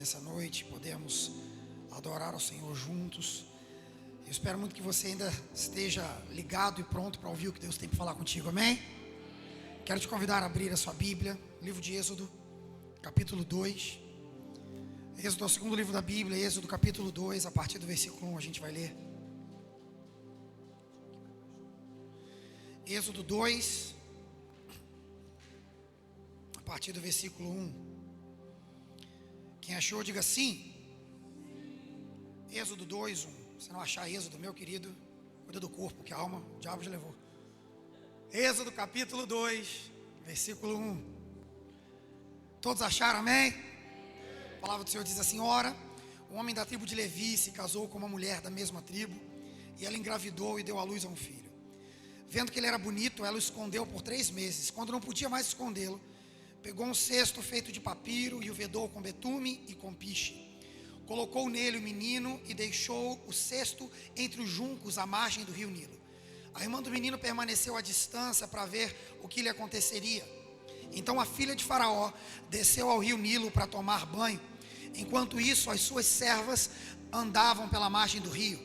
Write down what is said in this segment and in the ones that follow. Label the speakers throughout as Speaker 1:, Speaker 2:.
Speaker 1: Essa noite podemos adorar ao Senhor juntos. Eu espero muito que você ainda esteja ligado e pronto para ouvir o que Deus tem para falar contigo, amém? Quero te convidar a abrir a sua Bíblia, livro de Êxodo, capítulo 2. Êxodo é o segundo livro da Bíblia, Êxodo capítulo 2, a partir do versículo 1 a gente vai ler. Êxodo 2, a partir do versículo 1. Quem achou, diga sim. Êxodo 2, 1. Se não achar Êxodo, meu querido, cuida do corpo, que a alma o diabo já levou. Êxodo capítulo 2, versículo 1. Todos acharam, amém? A palavra do Senhor diz assim: ora, um homem da tribo de Levi se casou com uma mulher da mesma tribo, e ela engravidou e deu à luz a um filho. Vendo que ele era bonito, ela o escondeu por 3 meses. Quando não podia mais escondê-lo, pegou um cesto feito de papiro e o vedou com betume e com piche. Colocou nele o menino e deixou o cesto entre os juncos à margem do rio Nilo. A irmã do menino permaneceu à distância para ver o que lhe aconteceria. Então a filha de Faraó desceu ao rio Nilo para tomar banho. Enquanto isso, as suas servas andavam pela margem do rio.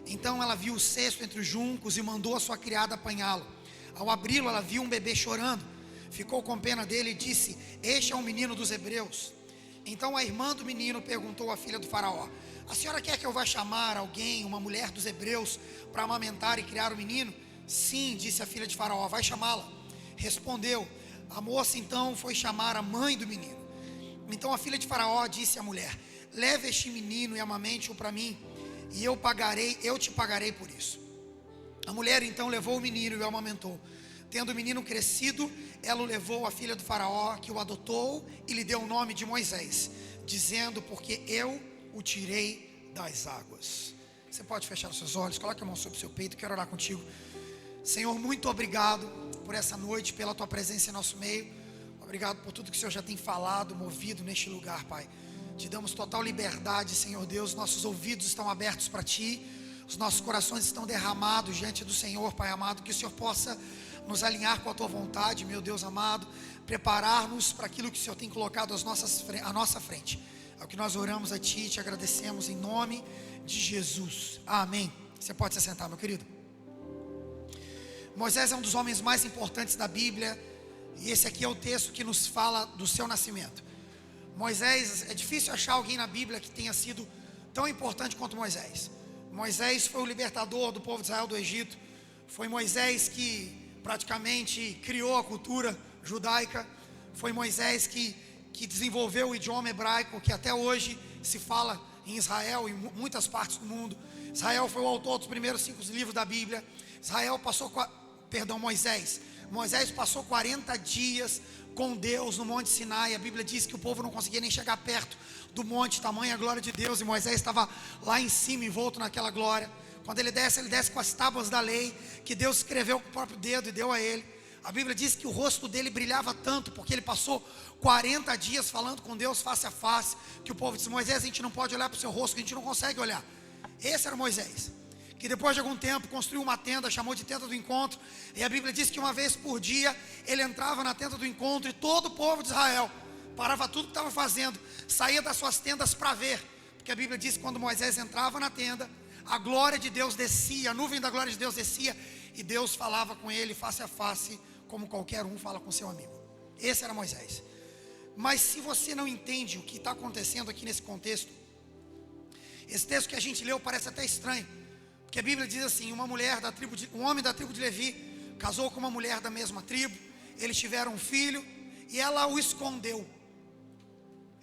Speaker 1: Então ela viu o cesto entre os juncos e mandou a sua criada apanhá-lo. Ao abri-lo, ela viu um bebê chorando. Ficou com pena dele e disse: este é um menino dos hebreus. Então a irmã do menino perguntou à filha do Faraó: a senhora quer que eu vá chamar alguém, uma mulher dos hebreus, para amamentar e criar o menino? Sim, disse a filha de Faraó, vai chamá-la. Respondeu. A moça então foi chamar a mãe do menino. Então a filha de Faraó disse à mulher: leve este menino e amamente-o para mim, e eu te pagarei por isso. A mulher então levou o menino e o amamentou. Tendo o menino crescido, ela o levou à filha do Faraó, que o adotou e lhe deu o nome de Moisés, dizendo: porque eu o tirei das águas. Você pode fechar os seus olhos, coloque a mão sobre o seu peito, quero orar contigo. Senhor, muito obrigado por essa noite, pela tua presença em nosso meio. Obrigado por tudo que o Senhor já tem falado, movido neste lugar, Pai. Te damos total liberdade, Senhor Deus. Nossos ouvidos estão abertos para Ti, os nossos corações estão derramados diante do Senhor, Pai amado. Que o Senhor possa nos alinhar com a tua vontade, meu Deus amado, preparar-nos para aquilo que o Senhor tem colocado à nossa frente. É o que nós oramos a Ti e te agradecemos em nome de Jesus, amém. Você pode se sentar, meu querido. Moisés é um dos homens mais importantes da Bíblia, e esse aqui é o texto que nos fala do seu nascimento. Moisés, é difícil achar alguém na Bíblia que tenha sido tão importante quanto Moisés. Moisés foi o libertador do povo de Israel do Egito. Foi Moisés que praticamente criou a cultura judaica. Foi Moisés que desenvolveu o idioma hebraico, que até hoje se fala em Israel e em muitas partes do mundo. Israel foi o autor dos primeiros 5 livros da Bíblia. Moisés passou 40 dias com Deus no Monte Sinai. A Bíblia diz que o povo não conseguia nem chegar perto do monte, tamanha a glória de Deus, e Moisés estava lá em cima, envolto naquela glória. Quando ele desce com as tábuas da lei, que Deus escreveu com o próprio dedo e deu a ele. A Bíblia diz que o rosto dele brilhava tanto, porque ele passou 40 dias falando com Deus face a face, que o povo disse: Moisés, a gente não pode olhar para o seu rosto, que a gente não consegue olhar. Esse era Moisés, que depois de algum tempo construiu uma tenda, chamou de tenda do encontro. E a Bíblia diz que uma vez por dia ele entrava na tenda do encontro, e todo o povo de Israel parava tudo que estava fazendo, saía das suas tendas para ver, porque a Bíblia diz que quando Moisés entrava na tenda, a glória de Deus descia, a nuvem da glória de Deus descia, e Deus falava com ele face a face, como qualquer um fala com seu amigo. Esse era Moisés. Mas se você não entende o que está acontecendo aqui nesse contexto, esse texto que a gente leu parece até estranho, porque a Bíblia diz assim: um homem da tribo de Levi casou com uma mulher da mesma tribo, eles tiveram um filho, e ela o escondeu.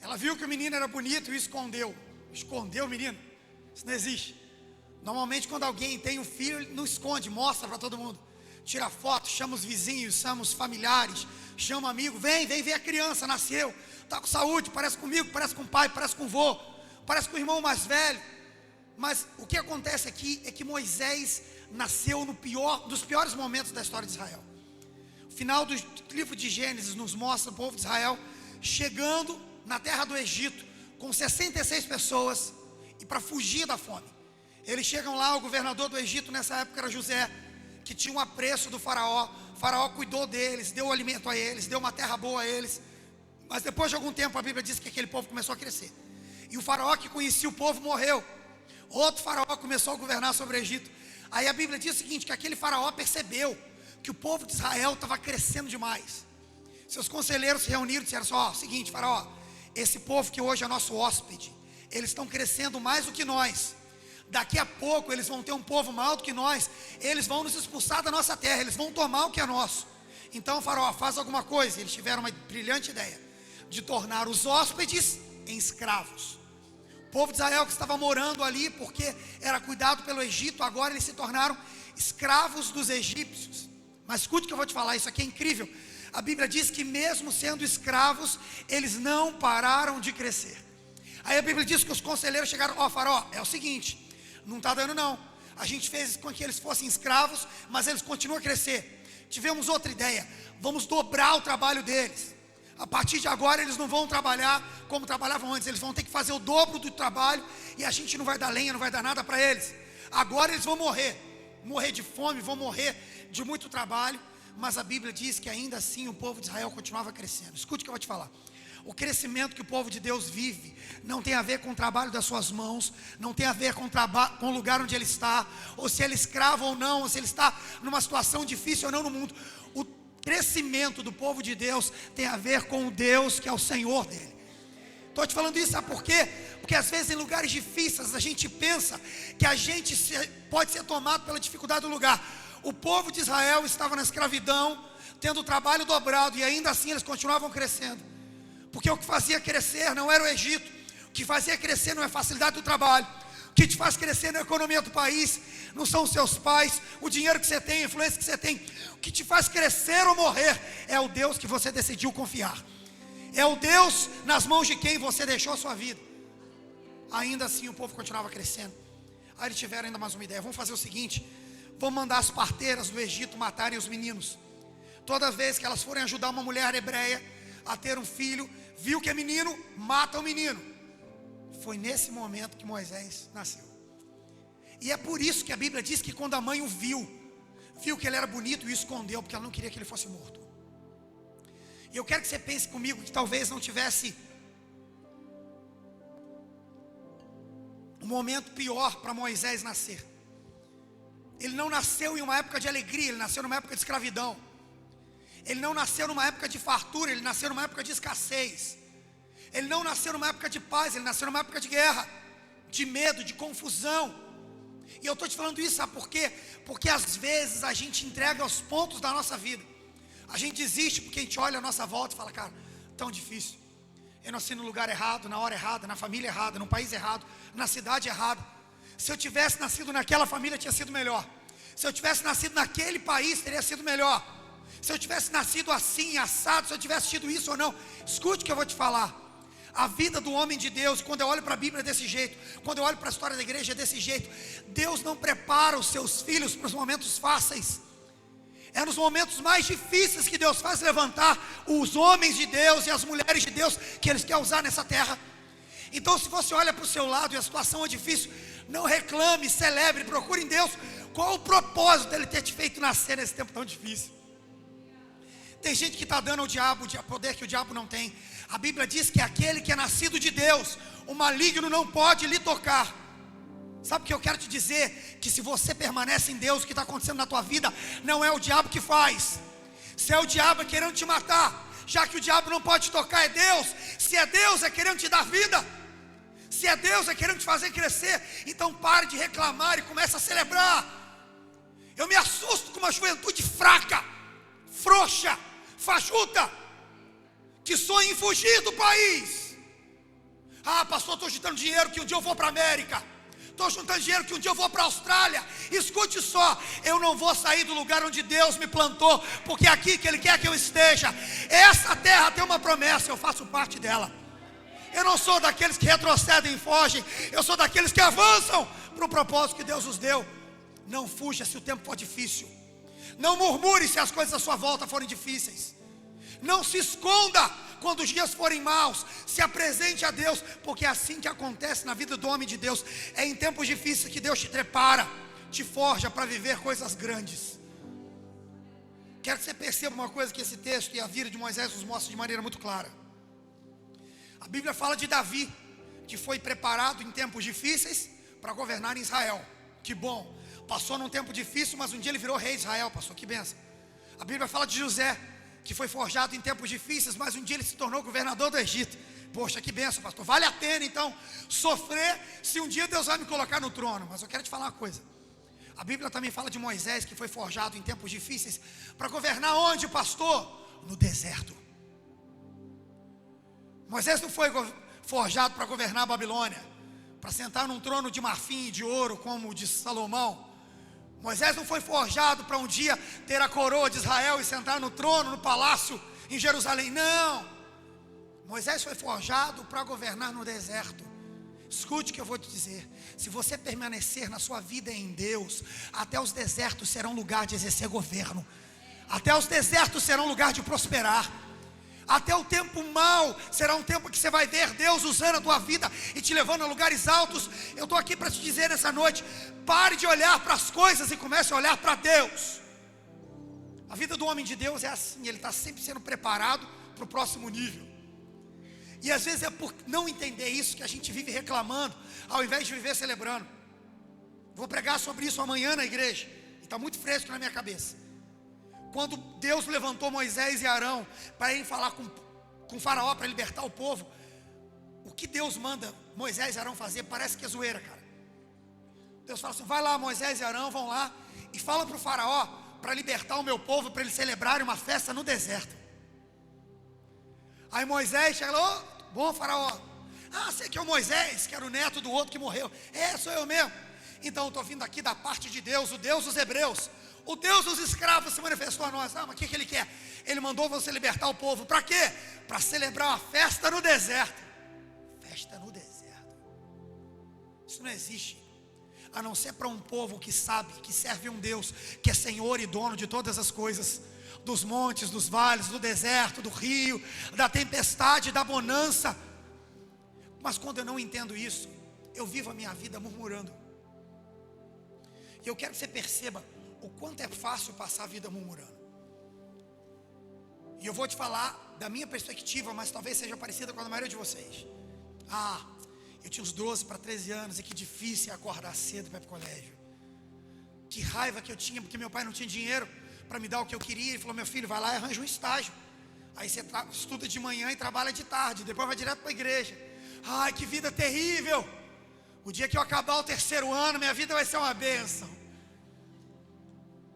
Speaker 1: Ela viu que o menino era bonito e o escondeu. Escondeu o menino? Isso não existe. Normalmente quando alguém tem um filho, ele não esconde, mostra para todo mundo. Tira foto, chama os vizinhos, chama os familiares, chama amigo, vem ver a criança, nasceu, está com saúde, parece comigo, parece com o pai, parece com o vô, parece com o irmão mais velho. Mas o que acontece aqui é que Moisés nasceu no dos piores momentos da história de Israel. O final do livro de Gênesis nos mostra o povo de Israel chegando na terra do Egito com 66 pessoas, e para fugir da fome. Eles chegam lá, o governador do Egito nessa época era José, que tinha um apreço do faraó. O faraó cuidou deles, deu alimento a eles, deu uma terra boa a eles. Mas depois de algum tempo a Bíblia diz que aquele povo começou a crescer. E o faraó que conhecia o povo morreu. Outro faraó começou a governar sobre o Egito. Aí a Bíblia diz o seguinte, que aquele faraó percebeu que o povo de Israel estava crescendo demais. Seus conselheiros se reuniram e disseram assim, seguinte, faraó, esse povo que hoje é nosso hóspede, eles estão crescendo mais do que nós. Daqui a pouco eles vão ter um povo maior do que nós, eles vão nos expulsar da nossa terra, eles vão tomar o que é nosso. Então faraó, faz alguma coisa. Eles tiveram uma brilhante ideia de tornar os hóspedes em escravos. O povo de Israel que estava morando ali, porque era cuidado pelo Egito, agora eles se tornaram escravos dos egípcios. Mas escute o que eu vou te falar, isso aqui é incrível. A Bíblia diz que mesmo sendo escravos, eles não pararam de crescer. Aí a Bíblia diz que os conselheiros chegaram, faraó, é o seguinte, não está dando não. A gente fez com que eles fossem escravos, mas eles continuam a crescer. Tivemos outra ideia, vamos dobrar o trabalho deles. A partir de agora eles não vão trabalhar como trabalhavam antes, eles vão ter que fazer o dobro do trabalho e a gente não vai dar lenha, não vai dar nada para eles. Agora eles vão morrer de fome, vão morrer de muito trabalho. Mas a Bíblia diz que ainda assim o povo de Israel continuava crescendo. Escute o que eu vou te falar. O crescimento que o povo de Deus vive não tem a ver com o trabalho das suas mãos, não tem a ver com o lugar onde ele está, ou se ele é escravo ou não, ou se ele está numa situação difícil ou não no mundo. O crescimento do povo de Deus tem a ver com o Deus que é o Senhor dele. Estou te falando isso, sabe por quê? Porque às vezes em lugares difíceis a gente pensa que a gente pode ser tomado pela dificuldade do lugar. O povo de Israel estava na escravidão, tendo o trabalho dobrado, e ainda assim eles continuavam crescendo. Porque o que fazia crescer não era o Egito, o que fazia crescer não é a facilidade do trabalho, o que te faz crescer na economia do país não são os seus pais, o dinheiro que você tem, a influência que você tem. O que te faz crescer ou morrer é o Deus que você decidiu confiar, é o Deus nas mãos de quem você deixou a sua vida. Ainda assim o povo continuava crescendo. Aí eles tiveram ainda mais uma ideia, vamos fazer o seguinte, vamos mandar as parteiras do Egito matarem os meninos. Toda vez que elas forem ajudar uma mulher hebreia a ter um filho, viu que é menino, mata o menino. Foi nesse momento que Moisés nasceu. E é por isso que a Bíblia diz que quando a mãe o viu que ele era bonito e o escondeu, porque ela não queria que ele fosse morto. E eu quero que você pense comigo que talvez não tivesse um momento pior para Moisés nascer. Ele não nasceu em uma época de alegria, ele nasceu numa época de escravidão. Ele não nasceu numa época de fartura, ele nasceu numa época de escassez. Ele não nasceu numa época de paz, ele nasceu numa época de guerra, de medo, de confusão. E eu estou te falando isso, sabe por quê? Porque às vezes a gente entrega os pontos da nossa vida. A gente desiste porque a gente olha a nossa volta e fala, cara, tão difícil. Eu nasci no lugar errado, na hora errada, na família errada, no país errado, na cidade errada. Se eu tivesse nascido naquela família, tinha sido melhor. Se eu tivesse nascido naquele país, teria sido melhor. Se eu tivesse nascido assim, assado, se eu tivesse tido isso ou não. Escute o que eu vou te falar. A vida do homem de Deus, quando eu olho para a Bíblia desse jeito, quando eu olho para a história da igreja desse jeito, Deus não prepara os seus filhos para os momentos fáceis. É nos momentos mais difíceis que Deus faz levantar os homens de Deus e as mulheres de Deus que Ele quer usar nessa terra. Então, se você olha para o seu lado e a situação é difícil, não reclame, celebre, procure em Deus qual o propósito dele ter te feito nascer nesse tempo tão difícil. Tem gente que está dando ao diabo o poder que o diabo não tem. A Bíblia diz que aquele que é nascido de Deus, o maligno não pode lhe tocar. Sabe o que eu quero te dizer? Que se você permanece em Deus, o que está acontecendo na tua vida não é o diabo que faz. Se é o diabo querendo te matar, já que o diabo não pode te tocar, é Deus. Se é Deus, é querendo te dar vida. Se é Deus, é querendo te fazer crescer. Então pare de reclamar e comece a celebrar. Eu me assusto com uma juventude fraca, frouxa, fajuta, que sonha em fugir do país. Ah, pastor, estou juntando dinheiro que um dia eu vou para a América. Estou juntando dinheiro que um dia eu vou para a Austrália. Escute só, eu não vou sair do lugar onde Deus me plantou, porque é aqui que Ele quer que eu esteja. Essa terra tem uma promessa, eu faço parte dela. Eu não sou daqueles que retrocedem e fogem, eu sou daqueles que avançam para o propósito que Deus nos deu. Não fuja se o tempo for difícil. Não murmure se as coisas à sua volta forem difíceis. Não se esconda quando os dias forem maus. Se apresente a Deus, porque é assim que acontece na vida do homem de Deus. É em tempos difíceis que Deus te prepara, te forja para viver coisas grandes. Quero que você perceba uma coisa que esse texto e a vida de Moisés nos mostra de maneira muito clara. A Bíblia fala de Davi. que foi preparado em tempos difíceis para governar em Israel. Que bom, passou num tempo difícil, mas um dia ele virou rei de Israel, pastor, que benção. A Bíblia fala de José, que foi forjado em tempos difíceis, mas um dia ele se tornou governador do Egito. Poxa, que benção, pastor, vale a pena então sofrer, se um dia Deus vai me colocar no trono. Mas eu quero te falar uma coisa, a Bíblia também fala de Moisés, que foi forjado em tempos difíceis, para governar onde, pastor? No deserto. Moisés não foi forjado para governar a Babilônia, para sentar num trono de marfim e de ouro, como o de Salomão. Moisés não foi forjado para um dia ter a coroa de Israel e sentar no trono, no palácio em Jerusalém, não. Moisés foi forjado para governar no deserto. Escute o que eu vou te dizer, se você permanecer na sua vida em Deus, até os desertos serão lugar de exercer governo, até os desertos serão lugar de prosperar, até o tempo mau será um tempo que você vai ver Deus usando a tua vida e te levando a lugares altos. Eu estou aqui para te dizer nessa noite, pare de olhar para as coisas e comece a olhar para Deus. A vida do homem de Deus é assim, ele está sempre sendo preparado para o próximo nível. E às vezes é por não entender isso que a gente vive reclamando, ao invés de viver celebrando. Vou pregar sobre isso amanhã na igreja, e está muito fresco na minha cabeça. Quando Deus levantou Moisés e Arão para irem falar com Faraó para libertar o povo, o que Deus manda Moisés e Arão fazer parece que é zoeira, cara. Deus fala assim, vai lá, Moisés e Arão vão lá e fala para o Faraó para libertar o meu povo, para eles celebrarem uma festa no deserto. Aí Moisés chega lá, bom Faraó, você que é o Moisés, que era o neto do outro que morreu. Sou eu mesmo. Então eu estou vindo aqui da parte de Deus, o Deus dos hebreus, o Deus dos escravos se manifestou a nós. Mas o que ele quer? Ele mandou você libertar o povo, para quê? Para celebrar uma festa no deserto. Festa no deserto, isso não existe, a não ser para um povo que sabe, que serve um Deus, que é Senhor e dono de todas as coisas, dos montes, dos vales, do deserto, do rio, da tempestade, da bonança. Mas quando eu não entendo isso, eu vivo a minha vida murmurando. E eu quero que você perceba o quanto é fácil passar a vida murmurando. E eu vou te falar da minha perspectiva, mas talvez seja parecida com a da maioria de vocês. Eu tinha uns 12 para 13 anos e que difícil é acordar cedo para ir para o colégio. Que raiva que eu tinha, porque meu pai não tinha dinheiro para me dar o que eu queria. Ele falou, meu filho, vai lá e arranja um estágio. Aí você estuda de manhã e trabalha de tarde, depois vai direto para a igreja. Ai, que vida terrível. O dia que eu acabar o terceiro ano, minha vida vai ser uma bênção.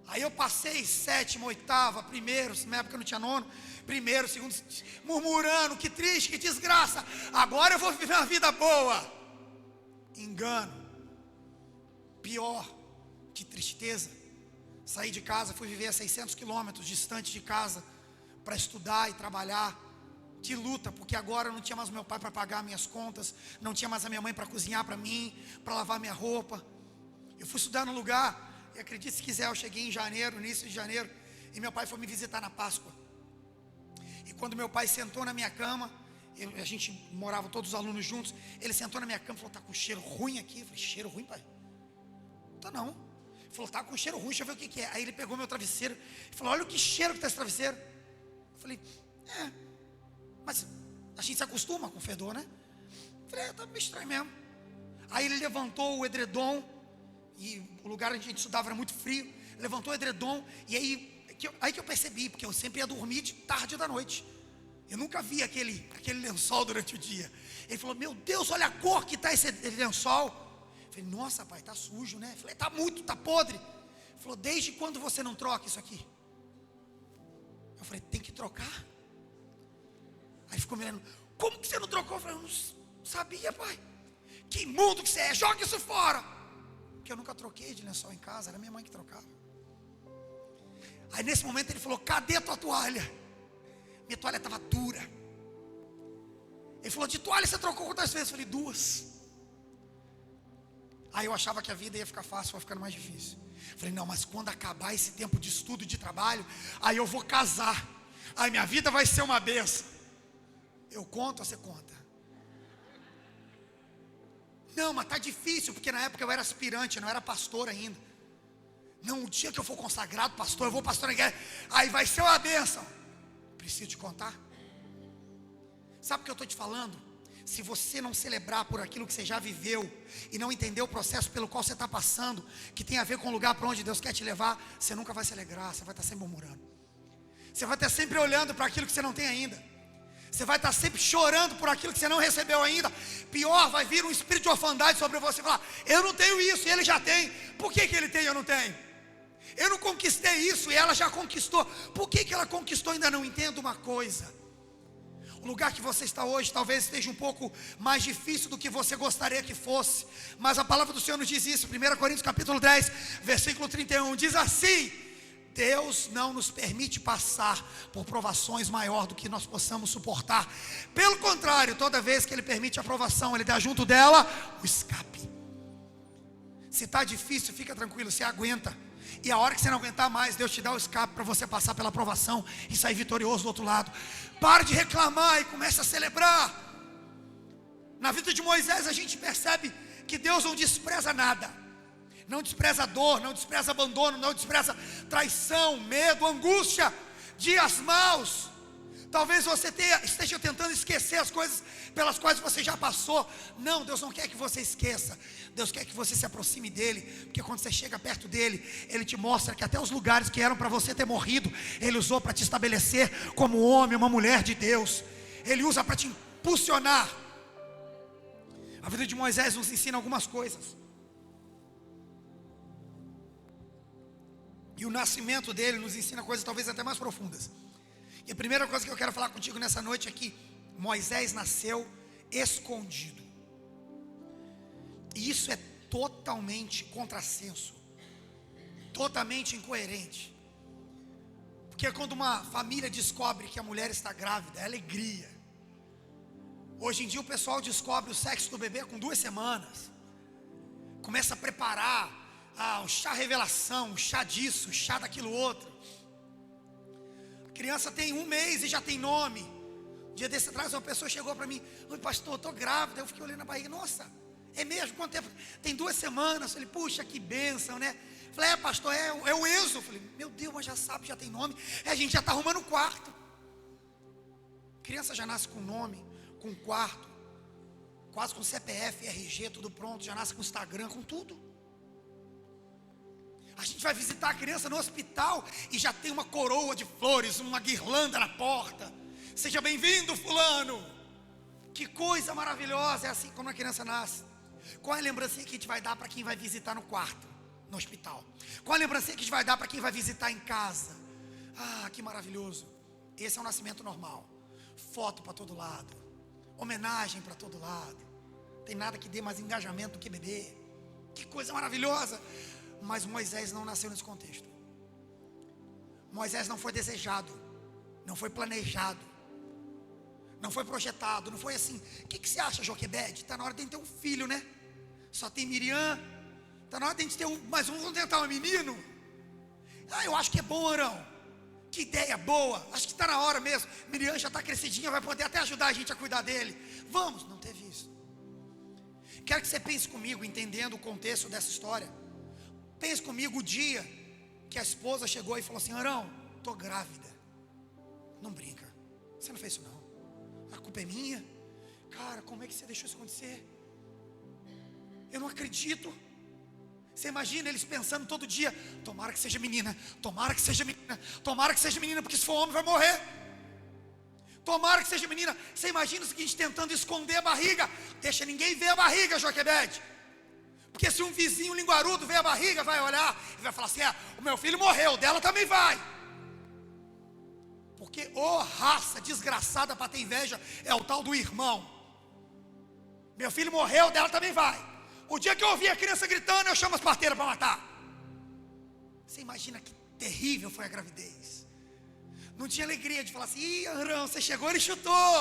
Speaker 1: Aí eu passei sétimo, oitava, primeiro, na época não tinha nono, primeiro, segundo, murmurando, que triste, que desgraça, agora eu vou viver uma vida boa. Engano. Pior, que tristeza. Saí de casa, fui viver a 600 quilômetros distante de casa, para estudar e trabalhar. Que luta, porque agora eu não tinha mais o meu pai para pagar minhas contas, não tinha mais a minha mãe para cozinhar para mim, para lavar minha roupa. Eu fui estudar num lugar, e acredite se quiser, eu cheguei em janeiro, início de janeiro, e meu pai foi me visitar na Páscoa. E quando meu pai sentou na minha cama, a gente morava todos os alunos juntos, ele sentou na minha cama e falou, tá com cheiro ruim aqui. Eu falei, cheiro ruim, pai? Tá não. Ele falou, tá com cheiro ruim, deixa eu ver o que é. Aí ele pegou meu travesseiro e falou, olha o que cheiro que tá esse travesseiro. Eu falei, mas a gente se acostuma com o fedor, né? Eu falei, tá meio estranho mesmo. Aí ele levantou o edredom, e o lugar onde a gente estudava era muito frio, levantou o edredom, e aí que eu percebi, porque eu sempre ia dormir de tarde da noite, eu nunca vi aquele lençol durante o dia. Ele falou, meu Deus, olha a cor que está esse lençol. Eu falei, nossa pai, está sujo, né? Eu falei, está podre. Ele falou, desde quando você não troca isso aqui? Eu falei, tem que trocar. Aí ficou me olhando, como que você não trocou? Eu falei, eu não sabia, pai. Que imundo que você é, joga isso fora. Porque eu nunca troquei de lençol em casa, era minha mãe que trocava. Aí nesse momento ele falou, cadê a tua toalha? Minha toalha estava dura. Ele falou, de toalha você trocou quantas vezes? Eu falei, 2. Aí eu achava que a vida ia ficar fácil, vai ficando mais difícil. Eu falei, não, mas quando acabar esse tempo de estudo e de trabalho, aí eu vou casar, aí minha vida vai ser uma bênção. Eu conto, você conta? Não, mas tá difícil, porque na época eu era aspirante, eu não era pastor ainda. Não, o dia que eu for consagrado pastor, eu vou pastor na igreja, aí vai ser uma bênção. Preciso te contar. Sabe o que eu estou te falando? Se você não celebrar por aquilo que você já viveu e não entender o processo pelo qual você está passando, que tem a ver com o lugar para onde Deus quer te levar, você nunca vai se alegrar, você vai estar sempre murmurando. Você vai estar sempre olhando para aquilo que você não tem ainda. Você vai estar sempre chorando por aquilo que você não recebeu ainda. Pior, vai vir um espírito de orfandade sobre você e falar: eu não tenho isso, ele já tem. Por que ele tem e eu não tenho? Eu não conquistei isso e ela já conquistou. Por que ela conquistou? Ainda não entendo uma coisa. O lugar que você está hoje talvez esteja um pouco mais difícil do que você gostaria que fosse, mas a palavra do Senhor nos diz isso. 1 Coríntios capítulo 10, versículo 31, diz assim: Deus não nos permite passar por provações maior do que nós possamos suportar. Pelo contrário, toda vez que Ele permite a provação, Ele dá junto dela o escape. Se está difícil, fica tranquilo, você aguenta. E a hora que você não aguentar mais, Deus te dá o escape para você passar pela provação e sair vitorioso do outro lado. Pare de reclamar e comece a celebrar. Na vida de Moisés a gente percebe que Deus não despreza nada. Não despreza dor, não despreza abandono, não despreza traição, medo, angústia, dias maus. Talvez você esteja tentando esquecer as coisas pelas quais você já passou. Não, Deus não quer que você esqueça. Deus quer que você se aproxime dEle, porque quando você chega perto dEle, Ele te mostra que até os lugares que eram para você ter morrido, Ele usou para te estabelecer como homem, uma mulher de Deus. Ele usa para te impulsionar. A vida de Moisés nos ensina algumas coisas. E o nascimento dele nos ensina coisas talvez até mais profundas. E a primeira coisa que eu quero falar contigo nessa noite é que Moisés nasceu escondido. E isso é totalmente contrassenso, totalmente incoerente. Porque quando uma família descobre que a mulher está grávida, é alegria. Hoje em dia o pessoal descobre o sexo do bebê com 2 semanas. Começa a preparar um chá revelação, um chá disso, um chá daquilo outro. A criança tem 1 mês e já tem nome. Um dia desse atrás uma pessoa chegou para mim: oi pastor, eu estou grávida. Eu fiquei olhando a barriga: nossa, é mesmo? Quanto tempo? Tem 2 semanas. Eu falei: puxa, que bênção, né? Eu falei: é pastor, é o Enzo. Eu falei: meu Deus, mas já sabe, já tem nome. A gente já está arrumando um quarto. A criança já nasce com nome, com quarto, quase com CPF, RG, tudo pronto. Já nasce com Instagram, com tudo. A gente vai visitar a criança no hospital e já tem uma coroa de flores, uma guirlanda na porta. Seja bem-vindo, fulano. Que coisa maravilhosa. É assim como a criança nasce. Qual é a lembrancinha que a gente vai dar para quem vai visitar no quarto, no hospital? Qual é a lembrancinha que a gente vai dar para quem vai visitar em casa? Ah, que maravilhoso. Esse é o nascimento normal. Foto para todo lado, homenagem para todo lado. Tem nada que dê mais engajamento do que bebê. Que coisa maravilhosa. Mas Moisés não nasceu nesse contexto. Moisés não foi desejado, não foi planejado, não foi projetado, não foi assim: o que você acha, Joquebede? Está na hora de a gente ter um filho, né? Só tem Miriam. Está na hora de a gente ter mais um, vamos tentar um menino? Ah, eu acho que é bom, Arão. Que ideia boa, acho que está na hora mesmo. Miriam já está crescidinha, vai poder até ajudar a gente a cuidar dele. Vamos, não teve isso. Quero que você pense comigo, entendendo o contexto dessa história. Pense comigo o dia que a esposa chegou e falou assim: Arão, estou grávida. Não brinca, você não fez isso não. A culpa é minha. Cara, como é que você deixou isso acontecer? Eu não acredito. Você imagina eles pensando todo dia: tomara que seja menina, tomara que seja menina, tomara que seja menina, porque se for homem vai morrer. Tomara que seja menina. Você imagina o seguinte, tentando esconder a barriga. Deixa ninguém ver a barriga, Joquebede. Porque se um vizinho linguarudo ver a barriga, vai olhar e vai falar assim: o meu filho morreu, o dela também vai. Porque raça desgraçada para ter inveja é o tal do irmão. Meu filho morreu, o dela também vai. O dia que eu ouvi a criança gritando, eu chamo as parteiras para matar. Você imagina que terrível foi a gravidez. Não tinha alegria de falar assim: ih, Arão, você chegou, ele chutou.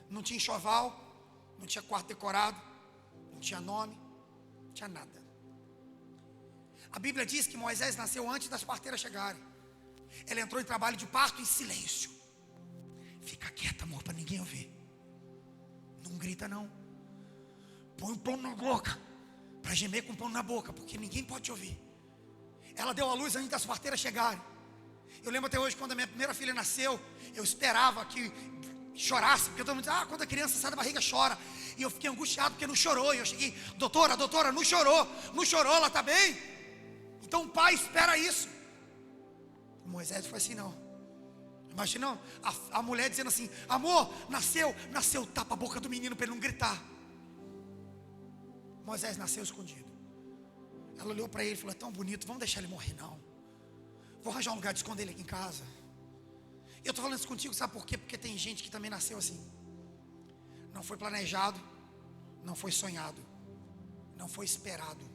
Speaker 1: Não tinha enxoval, não tinha quarto decorado, não tinha nome, não tinha nada. A Bíblia diz que Moisés nasceu antes das parteiras chegarem. Ela entrou em trabalho de parto em silêncio. Fica quieta, amor, para ninguém ouvir. Não grita não. Põe um pão na boca, para gemer com pão na boca, porque ninguém pode te ouvir. Ela deu à luz antes das parteiras chegarem. Eu lembro até hoje, quando a minha primeira filha nasceu, eu esperava que chorasse, porque todo mundo diz, quando a criança sai da barriga chora. E eu fiquei angustiado porque não chorou. E eu cheguei, doutora, não chorou, ela está bem. Então o pai espera isso. O Moisés foi assim, não. Imagina a mulher dizendo assim, amor, nasceu, tapa a boca do menino para ele não gritar. Moisés nasceu escondido. Ela olhou para ele e falou, é tão bonito, vamos deixar ele morrer não. Vou arranjar um lugar de esconder ele aqui em casa. E eu estou falando isso contigo, sabe por quê? Porque tem gente que também nasceu assim. Não foi planejado, não foi sonhado, não foi esperado.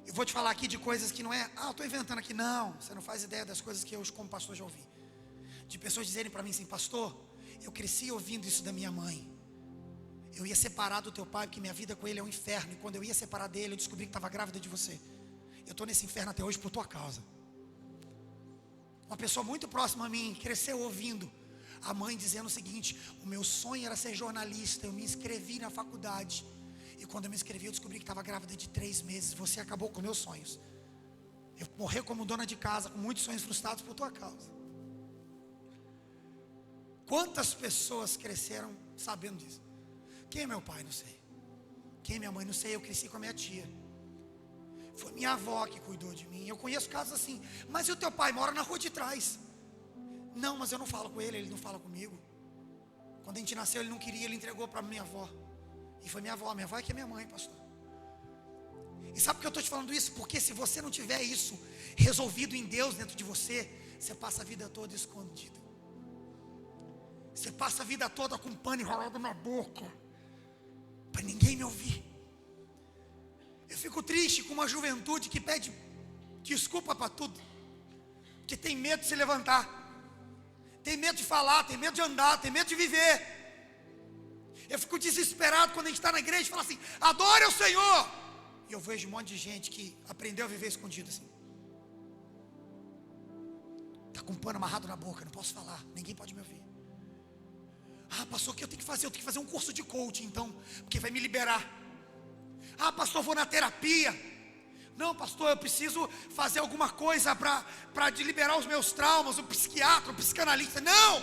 Speaker 1: Eu vou te falar aqui de coisas que não é, eu estou inventando aqui. Não, você não faz ideia das coisas que eu como pastor já ouvi. De pessoas dizerem para mim assim, pastor, eu cresci ouvindo isso da minha mãe. Eu ia separar do teu pai porque minha vida com ele é um inferno. E quando eu ia separar dele, eu descobri que estava grávida de você. Eu estou nesse inferno até hoje por tua causa. Uma pessoa muito próxima a mim cresceu ouvindo a mãe dizendo o seguinte, o meu sonho era ser jornalista, eu me inscrevi na faculdade. E quando eu me inscrevi, eu descobri que estava grávida de 3 meses. Você acabou com meus sonhos. Eu morri como dona de casa, com muitos sonhos frustrados por tua causa. Quantas pessoas cresceram sabendo disso? Quem é meu pai? Não sei. Quem é minha mãe? Não sei. Eu cresci com a minha tia. Foi minha avó que cuidou de mim. Eu conheço casos assim. Mas e o teu pai mora na rua de trás? Não, mas eu não falo com ele não fala comigo. Quando a gente nasceu, ele não queria, ele entregou para minha avó. E foi minha avó é que é minha mãe, pastor. E sabe por que eu estou te falando isso? Porque se você não tiver isso resolvido em Deus dentro de você, você passa a vida toda escondido. Você passa a vida toda com pano enrolado na boca, para ninguém me ouvir. Eu fico triste com uma juventude que pede desculpa para tudo, que tem medo de se levantar, tem medo de falar, tem medo de andar, tem medo de viver. Eu fico desesperado quando a gente está na igreja e fala assim, adore ao Senhor. E eu vejo um monte de gente que aprendeu a viver escondido assim. Está com um pano amarrado na boca, não posso falar, ninguém pode me ouvir. Pastor, o que eu tenho que fazer? Eu tenho que fazer um curso de coaching então, porque vai me liberar. Pastor, eu vou na terapia. Não, pastor, eu preciso fazer alguma coisa para liberar os meus traumas. O psiquiatra, o psicanalista. Não!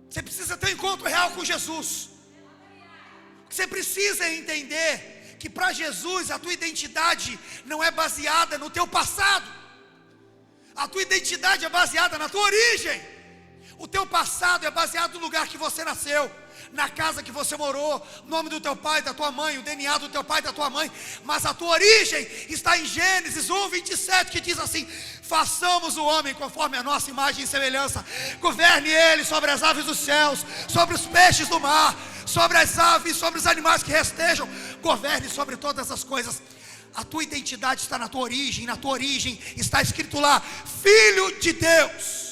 Speaker 1: Você precisa ter um encontro real com Jesus. Você precisa entender que para Jesus a tua identidade não é baseada no teu passado. A tua identidade é baseada na tua origem. O teu passado é baseado no lugar que você nasceu, na casa que você morou, nome do teu pai, da tua mãe, o DNA do teu pai, da tua mãe. Mas a tua origem está em Gênesis 1:27, que diz assim: façamos o homem conforme a nossa imagem e semelhança, governe ele sobre as aves dos céus, sobre os peixes do mar, sobre as aves, sobre os animais que rastejam, governe sobre todas as coisas. A tua identidade está na tua origem está escrito lá, Filho de Deus.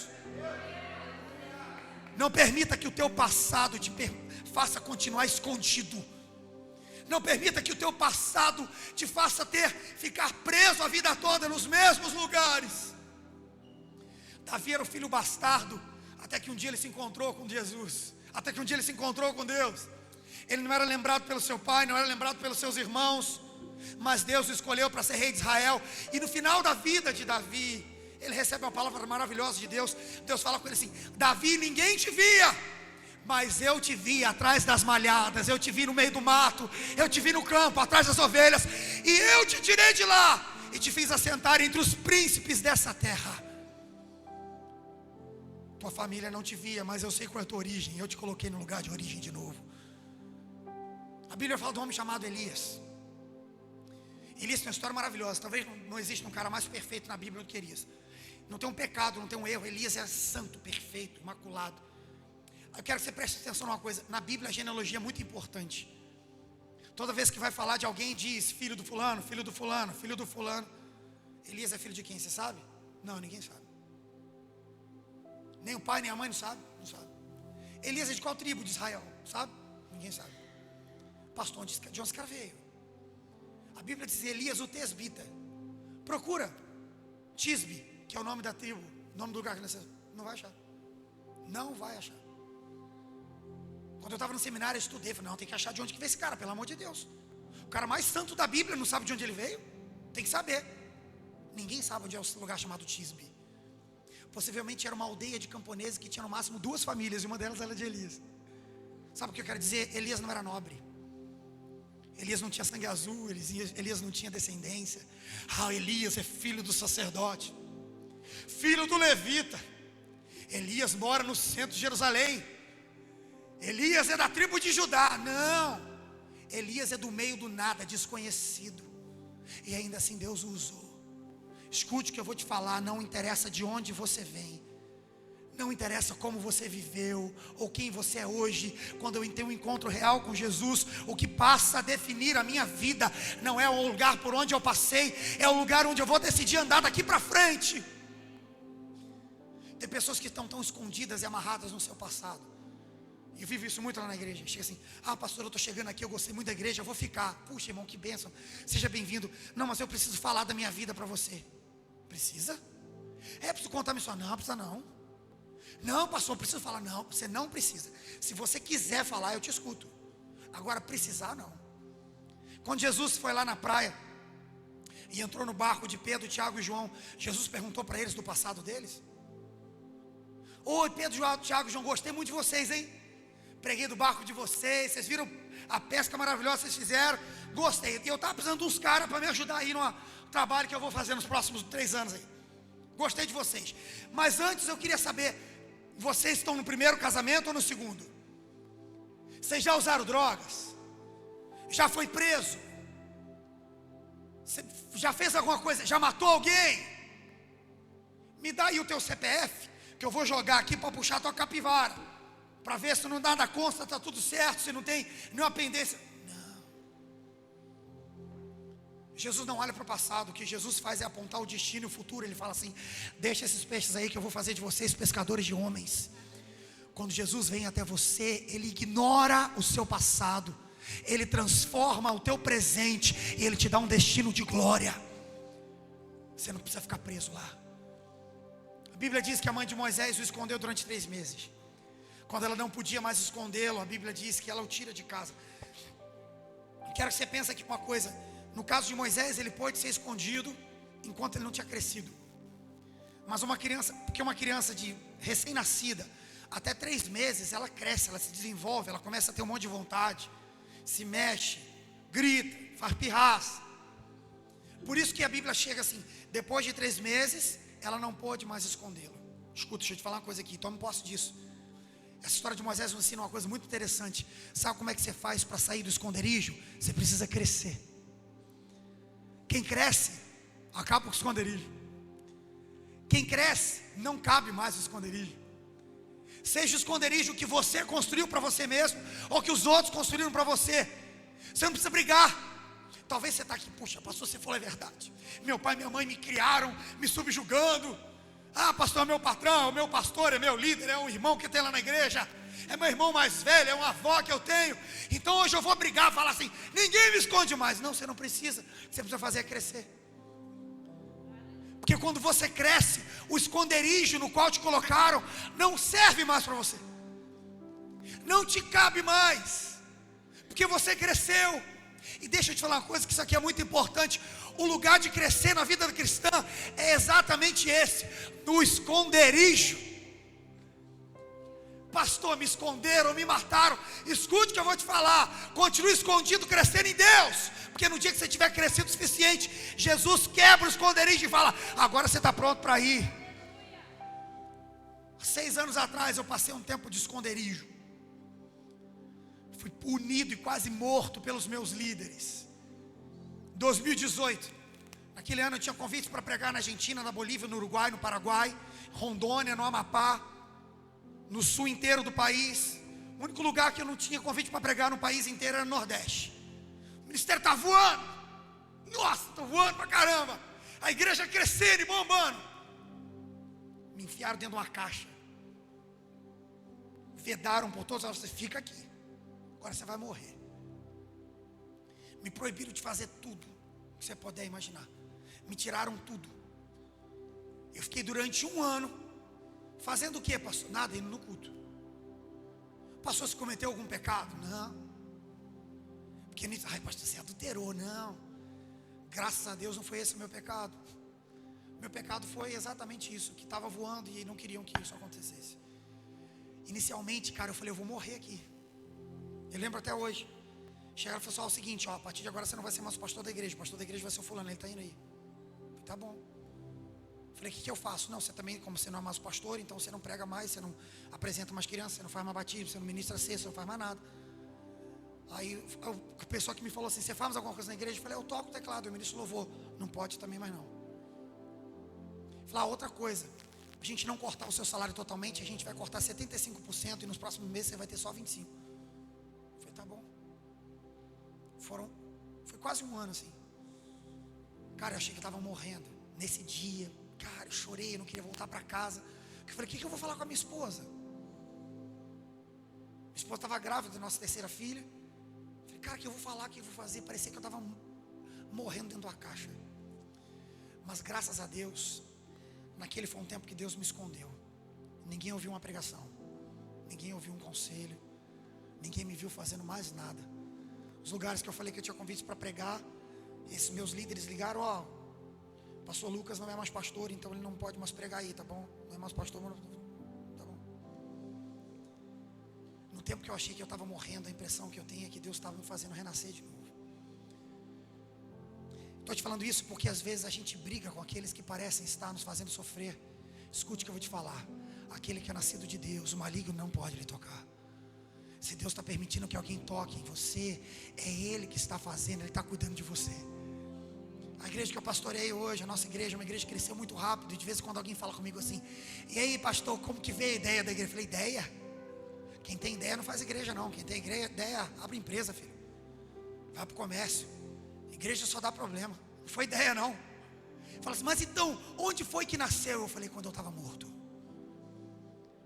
Speaker 1: Não permita que o teu passado te faça continuar escondido. Não permita que o teu passado te faça ficar preso a vida toda nos mesmos lugares. Davi era o filho bastardo, até que um dia ele se encontrou com Jesus, até que um dia ele se encontrou com Deus. Ele não era lembrado pelo seu pai, não era lembrado pelos seus irmãos, mas Deus o escolheu para ser rei de Israel. E no final da vida de Davi, ele recebe uma palavra maravilhosa de Deus. Deus fala com ele assim: Davi, ninguém te via, mas eu te vi atrás das malhadas, eu te vi no meio do mato, eu te vi no campo, atrás das ovelhas, e eu te tirei de lá e te fiz assentar entre os príncipes dessa terra. Tua família não te via, mas eu sei qual é a tua origem, eu te coloquei no lugar de origem de novo. A Bíblia fala de um homem chamado Elias. Elias tem uma história maravilhosa. Talvez não exista um cara mais perfeito na Bíblia do que Elias. Não tem um pecado, não tem um erro. Elias era santo, perfeito, imaculado. Eu quero que você preste atenção numa coisa. Na Bíblia a genealogia é muito importante. Toda vez que vai falar de alguém, diz filho do fulano, filho do fulano, filho do fulano. Elias é filho de quem? Você sabe? Não, ninguém sabe. Nem o pai, nem a mãe não sabe. Não sabe. Elias é de qual tribo de Israel? Sabe? Ninguém sabe. Pastor, de onde esse cara veio? A Bíblia diz Elias o Tesbita. Procura Tisbe, que é o nome da tribo, nome do lugar que nasceu. Não vai achar. Não vai achar. Quando eu estava no seminário, eu estudei. Falei, não, tem que achar de onde que veio esse cara, pelo amor de Deus. O cara mais santo da Bíblia não sabe de onde ele veio. Tem que saber. Ninguém sabe onde é o lugar chamado Tisbe. Possivelmente era uma aldeia de camponeses que tinha no máximo 2 famílias, e uma delas era de Elias. Sabe o que eu quero dizer? Elias não era nobre. Elias não tinha sangue azul, Elias não tinha descendência. Elias é filho do sacerdote, filho do levita. Elias mora no centro de Jerusalém. Elias é da tribo de Judá. Não, Elias é do meio do nada, desconhecido. E ainda assim Deus o usou. Escute o que eu vou te falar. Não interessa de onde você vem, não interessa como você viveu ou quem você é hoje. Quando eu tenho um encontro real com Jesus, o que passa a definir a minha vida não é o lugar por onde eu passei, é o lugar onde eu vou decidir andar daqui para frente. Tem pessoas que estão tão escondidas e amarradas no seu passado. Eu vivo isso muito lá na igreja. Chega assim: pastor, eu estou chegando aqui, eu gostei muito da igreja, eu vou ficar. Puxa, irmão, que bênção, seja bem-vindo. Não, mas eu preciso falar da minha vida para você. Precisa? Preciso contar minha história? Não, precisa não. Não, pastor, eu preciso falar. Não, você não precisa. Se você quiser falar, eu te escuto. Agora, precisar, não. Quando Jesus foi lá na praia e entrou no barco de Pedro, Tiago e João, Jesus perguntou para eles do passado deles. Oi, Pedro, Tiago e João, gostei muito de vocês, hein? Preguei do barco de vocês, vocês viram a pesca maravilhosa que vocês fizeram? Gostei. E eu estava precisando de uns caras para me ajudar aí no trabalho que eu vou fazer nos próximos 3 anos aí. Gostei de vocês. Mas antes eu queria saber, vocês estão no primeiro casamento ou no segundo? Vocês já usaram drogas? Já foi preso? Você já fez alguma coisa? Já matou alguém? Me dá aí o teu CPF, que eu vou jogar aqui para puxar a tua capivara, para ver se não nada consta, está tudo certo, se não tem nenhuma pendência. Não. Jesus não olha para o passado. O que Jesus faz é apontar o destino e o futuro. Ele fala assim: deixa esses peixes aí que eu vou fazer de vocês pescadores de homens. Quando Jesus vem até você, Ele ignora o seu passado, Ele transforma o teu presente e Ele te dá um destino de glória. Você não precisa ficar preso lá. A Bíblia diz que a mãe de Moisés o escondeu durante 3 meses. Quando ela não podia mais escondê-lo, a Bíblia diz que ela o tira de casa. Quero que você pense aqui uma coisa. No caso de Moisés, ele pôde ser escondido enquanto ele não tinha crescido. Mas uma criança de recém-nascida, até 3 meses, ela cresce, ela se desenvolve, ela começa a ter um monte de vontade, se mexe, grita, faz pirraça. Por isso que a Bíblia chega assim: depois de 3 meses, ela não pôde mais escondê-lo. Escuta, deixa eu te falar uma coisa aqui, tome posse disso. Essa história de Moisés nos ensina uma coisa muito interessante. Sabe como é que você faz para sair do esconderijo? Você precisa crescer. Quem cresce, acaba com o esconderijo. Quem cresce, não cabe mais o esconderijo. Seja o esconderijo que você construiu para você mesmo, ou que os outros construíram para você. Você não precisa brigar. Talvez você está aqui: puxa, pastor, você falou a verdade. Meu pai e minha mãe me criaram, me subjugando. Pastor é meu patrão, é meu pastor, é meu líder, é um irmão que tem lá na igreja, é meu irmão mais velho, é uma avó que eu tenho. Então hoje eu vou brigar, falar assim: ninguém me esconde mais. Não, você não precisa. O que você precisa fazer é crescer. Porque quando você cresce, o esconderijo no qual te colocaram não serve mais para você, não te cabe mais, porque você cresceu. E deixa eu te falar uma coisa, que isso aqui é muito importante. O lugar de crescer na vida cristã é exatamente esse: no esconderijo. Pastor, me esconderam, me mataram. Escute o que eu vou te falar: continue escondido, crescendo em Deus, porque no dia que você tiver crescido o suficiente, Jesus quebra o esconderijo e fala: agora você está pronto para ir. 6 anos atrás eu passei um tempo de esconderijo. Fui punido e quase morto pelos meus líderes. 2018, naquele ano eu tinha convites para pregar na Argentina, na Bolívia, no Uruguai, no Paraguai, Rondônia, no Amapá, no sul inteiro do país. O único lugar que eu não tinha convite para pregar no país inteiro era no Nordeste. O ministério está voando. Nossa, estou voando pra caramba. A igreja crescendo e bombando. Me enfiaram dentro de uma caixa. Vedaram por todos. Você fica aqui, agora você vai morrer. Me proibiram de fazer tudo que você puder imaginar. Me tiraram tudo. Eu fiquei durante 1 ano fazendo o que, pastor? Nada, indo no culto. Pastor, se cometeu algum pecado? Não. Porque pastor, você adulterou? Não. Graças a Deus não foi esse o meu pecado. Meu pecado foi exatamente isso, que estava voando e não queriam que isso acontecesse. Inicialmente, cara, eu falei, eu vou morrer aqui. Eu lembro até hoje. Chegaram e falaram, o seguinte, ó, a partir de agora você não vai ser mais o pastor da igreja. O pastor da igreja vai ser o fulano, ele está indo aí. Eu falei, tá bom. Falei, o que eu faço? Não, você também, como você não é mais o pastor, então você não prega mais, você não apresenta mais crianças, você não faz mais batismo, você não ministra ceia, você não faz mais nada. Aí a pessoa que me falou assim, você faz alguma coisa na igreja? Eu falei, eu toco o teclado, eu ministro louvor. Não pode também mais não. Falei, outra coisa, a gente não cortar o seu salário totalmente, a gente vai cortar 75% e nos próximos meses você vai ter só 25%. Eu falei, tá bom. Foi quase um ano assim. Cara, eu achei que eu estava morrendo. Nesse dia, cara, eu chorei, eu não queria voltar para casa. Eu falei, o que eu vou falar com a minha esposa? Minha esposa estava grávida da nossa terceira filha. Eu falei, cara, o que eu vou falar, o que eu vou fazer? Parecia que eu estava morrendo dentro da caixa. Mas graças a Deus, naquele foi um tempo que Deus me escondeu. Ninguém ouviu uma pregação, ninguém ouviu um conselho, ninguém me viu fazendo mais nada. Os lugares que eu falei que eu tinha convites para pregar, esses meus líderes ligaram, ó, pastor Lucas não é mais pastor, então ele não pode mais pregar aí, tá bom? Não é mais pastor, tá bom. No tempo que eu achei que eu estava morrendo, a impressão que eu tenho é que Deus estava me fazendo renascer de novo. Estou te falando isso porque às vezes a gente briga com aqueles que parecem estar nos fazendo sofrer. Escute o que eu vou te falar. Aquele que é nascido de Deus, o maligno não pode lhe tocar. Se Deus está permitindo que alguém toque em você, é Ele que está fazendo, Ele está cuidando de você. A igreja que eu pastorei hoje, a nossa igreja, é uma igreja que cresceu muito rápido. E de vez em quando alguém fala comigo assim, e aí pastor, como que veio a ideia da igreja? Eu falei, ideia? Quem tem ideia não faz igreja não. Quem tem ideia, abre empresa, filho. Vai para o comércio. Igreja só dá problema. Não foi ideia não. Fala assim, mas então, onde foi que nasceu? Eu falei, quando eu estava morto.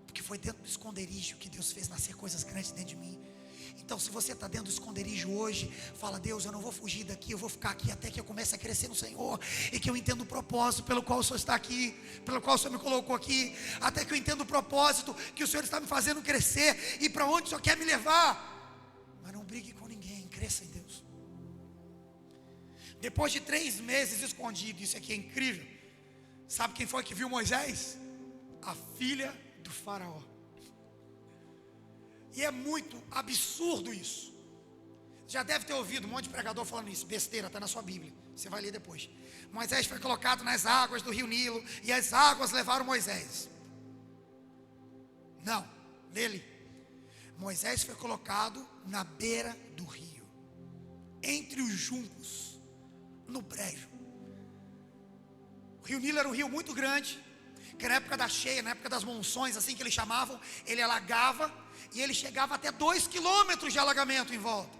Speaker 1: Porque foi dentro do esconderijo que Deus fez nascer coisas grandes dentro de mim. Então se você está dentro do esconderijo hoje, fala, Deus, eu não vou fugir daqui, eu vou ficar aqui até que eu comece a crescer no Senhor, e que eu entenda o propósito pelo qual o Senhor está aqui, pelo qual o Senhor me colocou aqui, até que eu entenda o propósito que o Senhor está me fazendo crescer, e para onde o Senhor quer me levar. Mas não brigue com ninguém, cresça em Deus. Depois de 3 meses escondido, isso aqui é incrível. Sabe quem foi que viu Moisés? A filha do faraó. E é muito absurdo isso. Já deve ter ouvido um monte de pregador falando isso. Besteira, está na sua Bíblia, você vai ler depois. Moisés foi colocado nas águas do rio Nilo, e as águas levaram Moisés. Não, dele. Moisés foi colocado na beira do rio, entre os juncos, no brejo. O rio Nilo era um rio muito grande, que na época da cheia, na época das monções, assim que eles chamavam, ele alagava, e ele chegava até 2 quilômetros de alagamento em volta.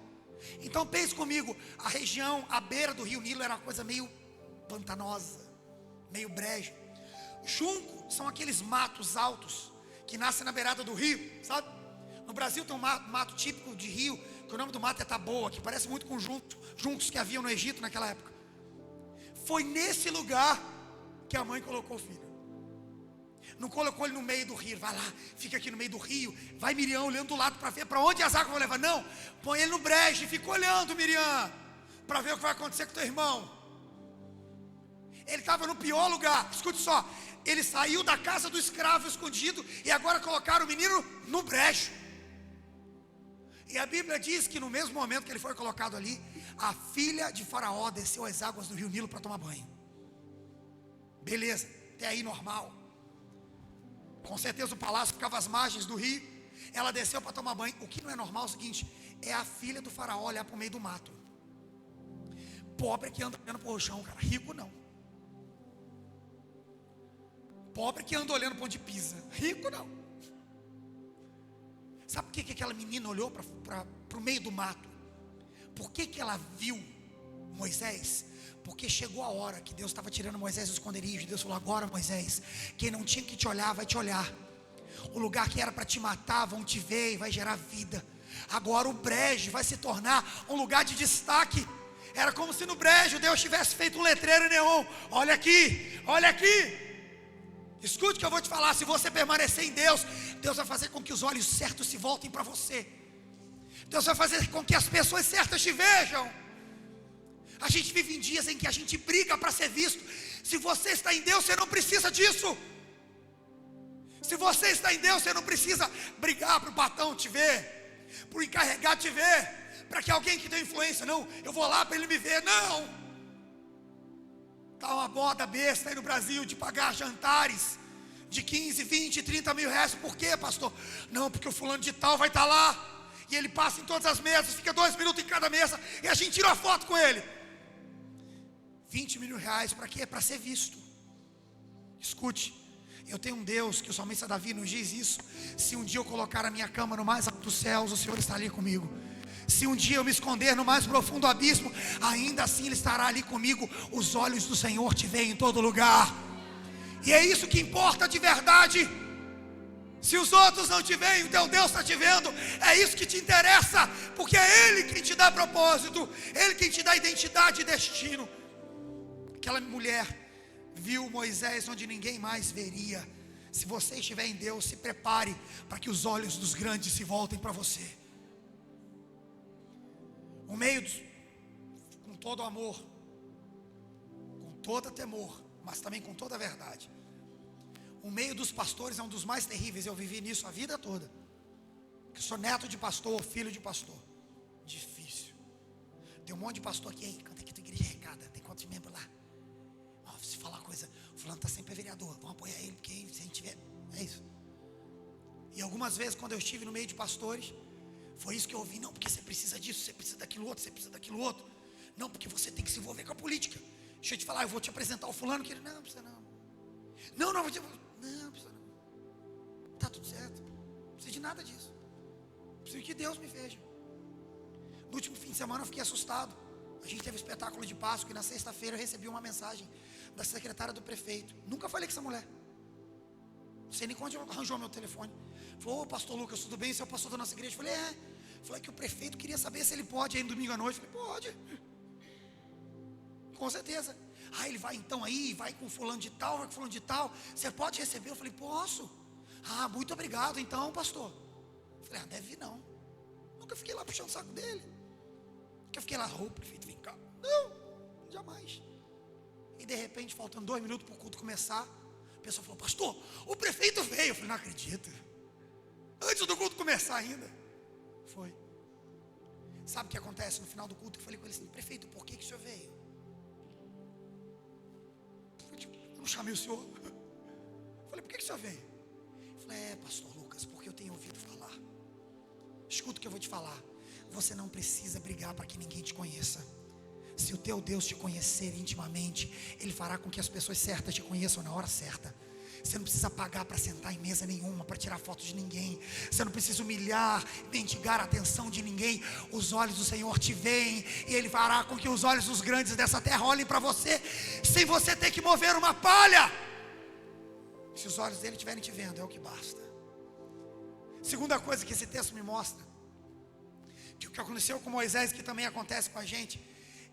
Speaker 1: Então pense comigo, a região, a beira do rio Nilo era uma coisa meio pantanosa, meio brejo. Junco são aqueles matos altos que nascem na beirada do rio, sabe? No Brasil tem um mato típico de rio, que o nome do mato é taboa, que parece muito com juncos que haviam no Egito naquela época. Foi nesse lugar que a mãe colocou o filho. Não colocou ele no meio do rio, vai lá, fica aqui no meio do rio, vai Miriam olhando do lado para ver para onde as águas vão levar. Não, põe ele no brejo e fica olhando, Miriam, para ver o que vai acontecer com teu irmão. Ele estava no pior lugar, escute só, ele saiu da casa do escravo escondido, e agora colocaram o menino no brejo. E a Bíblia diz que no mesmo momento que ele foi colocado ali, a filha de Faraó desceu as águas do rio Nilo para tomar banho. Beleza, até aí normal. Com certeza o palácio ficava às margens do rio. Ela desceu para tomar banho. O que não é normal é o seguinte: é a filha do faraó olhar para o meio do mato. Pobre que anda olhando para o chão, cara. Rico não. Pobre que anda olhando para onde pisa. Rico não. Sabe por que aquela menina olhou para o meio do mato? Por que ela viu Moisés? Porque chegou a hora que Deus estava tirando Moisés do esconderijo. Deus falou, agora Moisés, quem não tinha que te olhar, vai te olhar. O lugar que era para te matar, vão te ver e vai gerar vida. Agora o brejo vai se tornar um lugar de destaque. Era como se no brejo Deus tivesse feito um letreiro neon. Olha aqui, olha aqui. Escute o que eu vou te falar. Se você permanecer em Deus, Deus vai fazer com que os olhos certos se voltem para você. Deus vai fazer com que as pessoas certas te vejam. A gente vive em dias em que a gente briga para ser visto. Se você está em Deus, você não precisa disso. Se você está em Deus, você não precisa brigar para o patrão te ver, para o encarregado te ver, para que alguém que tem influência, não, eu vou lá para ele me ver, não. Está uma moda besta aí no Brasil de pagar jantares de 15, 20, 30 mil reais. Por quê, pastor? Não, porque o fulano de tal vai estar lá, e ele passa em todas as mesas, fica 2 minutos em cada mesa, e a gente tira uma foto com ele. 20 mil reais, para quê? Para ser visto. Escute, eu tenho um Deus, que o salmista Davi nos diz isso: se um dia eu colocar a minha cama no mais alto dos céus, o Senhor está ali comigo. Se um dia eu me esconder no mais profundo abismo, ainda assim Ele estará ali comigo. Os olhos do Senhor te veem em todo lugar, e é isso que importa de verdade. Se os outros não te veem, o teu Deus está te vendo. É isso que te interessa, porque é Ele quem te dá propósito, Ele quem te dá identidade e destino. Aquela mulher viu Moisés onde ninguém mais veria. Se você estiver em Deus, se prepare para que os olhos dos grandes se voltem para você. O meio com todo amor, com todo temor, mas também com toda a verdade. O meio dos pastores é um dos mais terríveis. Eu vivi nisso a vida toda. Eu sou neto de pastor, filho de pastor. Difícil. Tem um monte de pastor aqui, aí, canta aqui tua igreja recada. Tem quantos membros lá? Ó, se falar uma coisa, o fulano está sempre vereador, vamos apoiar ele, porque se a gente tiver, é isso. E algumas vezes quando eu estive no meio de pastores, foi isso que eu ouvi: não, porque você precisa disso, você precisa daquilo outro, você precisa daquilo outro. Não, porque você tem que se envolver com a política. Deixa eu te falar, eu vou te apresentar o fulano, que ele, não precisa não. Não, não precisa não. Está tudo certo, não precisa de nada disso. Preciso que Deus me veja. No último fim de semana eu fiquei assustado. A gente teve um espetáculo de Páscoa e na sexta-feira eu recebi uma mensagem da secretária do prefeito. Nunca falei com essa mulher. Não sei nem quando arranjou meu telefone. Falou: ô pastor Lucas, tudo bem? Você é o pastor da nossa igreja? Eu falei: é. Falei que o prefeito queria saber se ele pode ir no domingo à noite. Eu falei: pode. Com certeza. Ah, ele vai então aí, vai com fulano de tal, vai com fulano de tal. Você pode receber? Eu falei: posso. Ah, muito obrigado então, pastor. Eu falei: ah, deve vir não. Nunca fiquei lá puxando o saco dele. Nunca fiquei lá: ô prefeito, vem cá. Não, jamais. E de repente, faltando 2 minutos para o culto começar, a pessoa falou: pastor, o prefeito veio. Eu falei: não acredito. Antes do culto começar ainda. Foi. Sabe o que acontece no final do culto? Eu falei com ele assim: prefeito, por que o senhor veio? Eu não chamei o senhor. Eu falei: por que o senhor veio? Eu falei: é, pastor Lucas, porque eu tenho ouvido falar. Escuta o que eu vou te falar. Você não precisa brigar para que ninguém te conheça. Se o teu Deus te conhecer intimamente, Ele fará com que as pessoas certas te conheçam na hora certa. Você não precisa pagar para sentar em mesa nenhuma, para tirar foto de ninguém. Você não precisa humilhar, mendigar a atenção de ninguém. Os olhos do Senhor te veem, e Ele fará com que os olhos dos grandes dessa terra olhem para você, sem você ter que mover uma palha. Se os olhos dele estiverem te vendo, é o que basta. Segunda coisa que esse texto me mostra, que o que aconteceu com Moisés, que também acontece com a gente,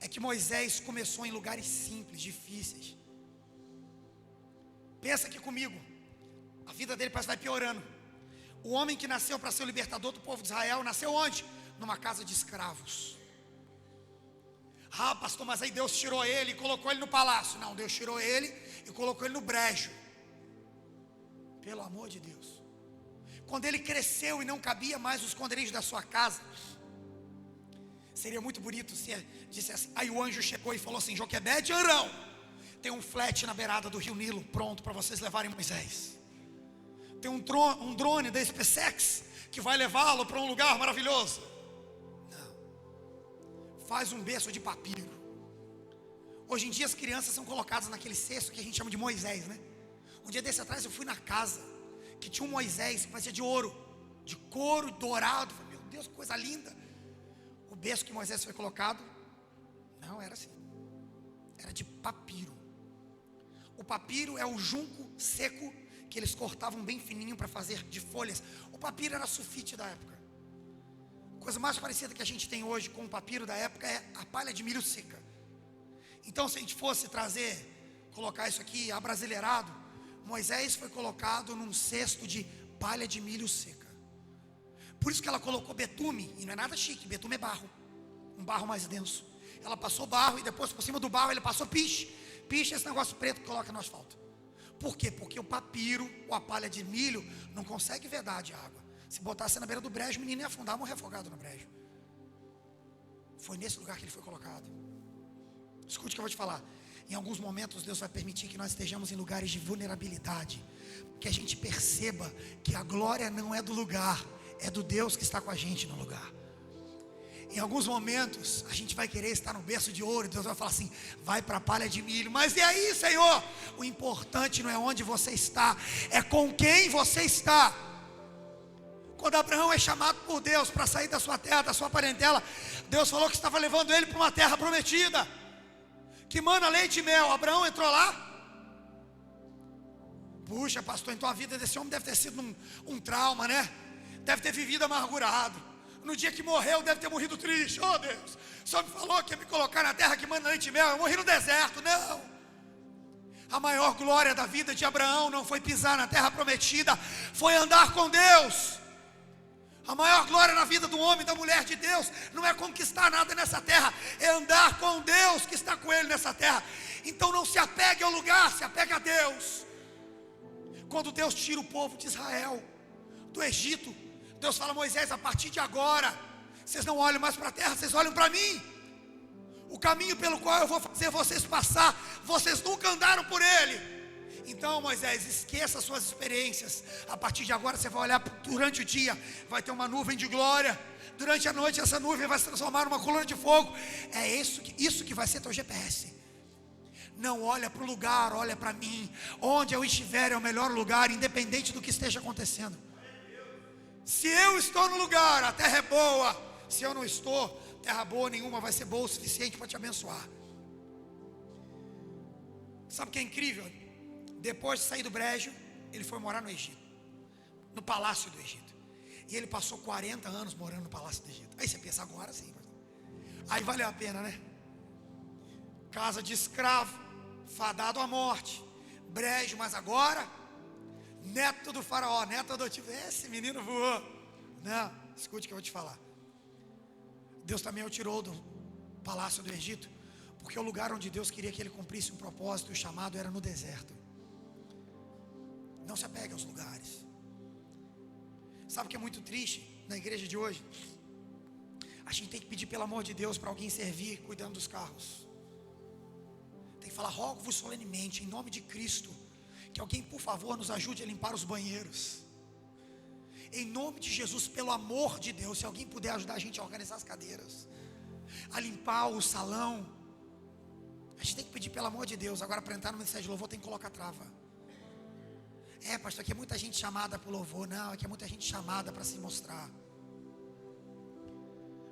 Speaker 1: é que Moisés começou em lugares simples, difíceis. Pensa aqui comigo, a vida dele parece que vai piorando. O homem que nasceu para ser o libertador do povo de Israel, nasceu onde? Numa casa de escravos. Ah, pastor, mas aí Deus tirou ele e colocou ele no palácio. Não, Deus tirou ele e colocou ele no brejo. Pelo amor de Deus. Quando ele cresceu e não cabia mais os esconderijos da sua casa, seria muito bonito se dissesse. Aí o anjo chegou e falou assim: Joquebede, Arão, tem um flat na beirada do rio Nilo pronto para vocês levarem Moisés. Tem um drone da SpaceX que vai levá-lo para um lugar maravilhoso. Não. Faz um berço de papiro. Hoje em dia as crianças são colocadas naquele cesto que a gente chama de Moisés, né? Um dia desse atrás eu fui na casa que tinha um Moisés que fazia de ouro, de couro dourado. Falei: meu Deus, que coisa linda. O berço que Moisés foi colocado, não era assim, era de papiro. O papiro é o junco seco que eles cortavam bem fininho para fazer de folhas. O papiro era sulfite da época. A coisa mais parecida que a gente tem hoje com o papiro da época é a palha de milho seca. Então, se a gente fosse colocar isso aqui abrasileirado, Moisés foi colocado num cesto de palha de milho seca. Por isso que ela colocou betume, e não é nada chique, betume é barro, um barro mais denso. Ela passou barro e depois por cima do barro ele passou piche. picha esse negócio preto que coloca no asfalto. Por quê? Porque o papiro, ou a palha de milho, não consegue vedar de água. Se botasse na beira do brejo, o menino ia afundar, morrer afogado no brejo. Foi nesse lugar que ele foi colocado. Escute o que eu vou te falar. Em alguns momentos Deus vai permitir que nós estejamos em lugares de vulnerabilidade, que a gente perceba que a glória não é do lugar, é do Deus que está com a gente no lugar. Em alguns momentos a gente vai querer estar no berço de ouro, e Deus vai falar assim: vai para a palha de milho. Mas e aí, Senhor? O importante não é onde você está, é com quem você está. Quando Abraão é chamado por Deus para sair da sua terra, da sua parentela, Deus falou que estava levando ele para uma terra prometida, que mana leite e mel. Abraão entrou lá. Puxa, pastor, então a vida desse homem deve ter sido um trauma, né? Deve ter vivido amargurado. No dia que morreu, deve ter morrido triste. Oh Deus, o Senhor me falou que ia me colocar na terra que manda leite e mel. Eu morri no deserto. Não. A maior glória da vida de Abraão não foi pisar na terra prometida, foi andar com Deus. A maior glória na vida do homem e da mulher de Deus não é conquistar nada nessa terra, é andar com Deus que está com ele nessa terra. Então não se apegue ao lugar, se apegue a Deus. Quando Deus tira o povo de Israel do Egito, Deus fala: Moisés, a partir de agora, vocês não olham mais para a terra, vocês olham para mim. O caminho pelo qual eu vou fazer vocês passar, vocês nunca andaram por ele. Então, Moisés, esqueça suas experiências. A partir de agora você vai olhar durante o dia, vai ter uma nuvem de glória. Durante a noite essa nuvem vai se transformar numa coluna de fogo. É isso que vai ser teu GPS. Não olha para o lugar, olha para mim. Onde eu estiver é o melhor lugar, independente do que esteja acontecendo. Se eu estou no lugar, a terra é boa. Se eu não estou, terra boa nenhuma vai ser boa o suficiente para te abençoar. Sabe o que é incrível? Depois de sair do brejo, ele foi morar no Egito, no palácio do Egito. E ele passou 40 anos morando no palácio do Egito. Aí você pensa: agora sim, aí valeu a pena, né? Casa de escravo, fadado à morte, brejo, mas agora neto do faraó, neto adotivo. Esse menino voou. Não, escute o que eu vou te falar. Deus também o tirou do palácio do Egito, porque o lugar onde Deus queria que ele cumprisse um propósito, o chamado, era no deserto. Não se apegue aos lugares. Sabe o que é muito triste na igreja de hoje? A gente tem que pedir pelo amor de Deus para alguém servir cuidando dos carros. Tem que falar: rogo-vos solenemente, em nome de Cristo, que alguém, por favor, nos ajude a limpar os banheiros. Em nome de Jesus, pelo amor de Deus, se alguém puder ajudar a gente a organizar as cadeiras, a limpar o salão. A gente tem que pedir pelo amor de Deus. Agora, para entrar no ministério de louvor, tem que colocar trava. Pastor, aqui é muita gente chamada para o louvor. Não, aqui é muita gente chamada para se mostrar.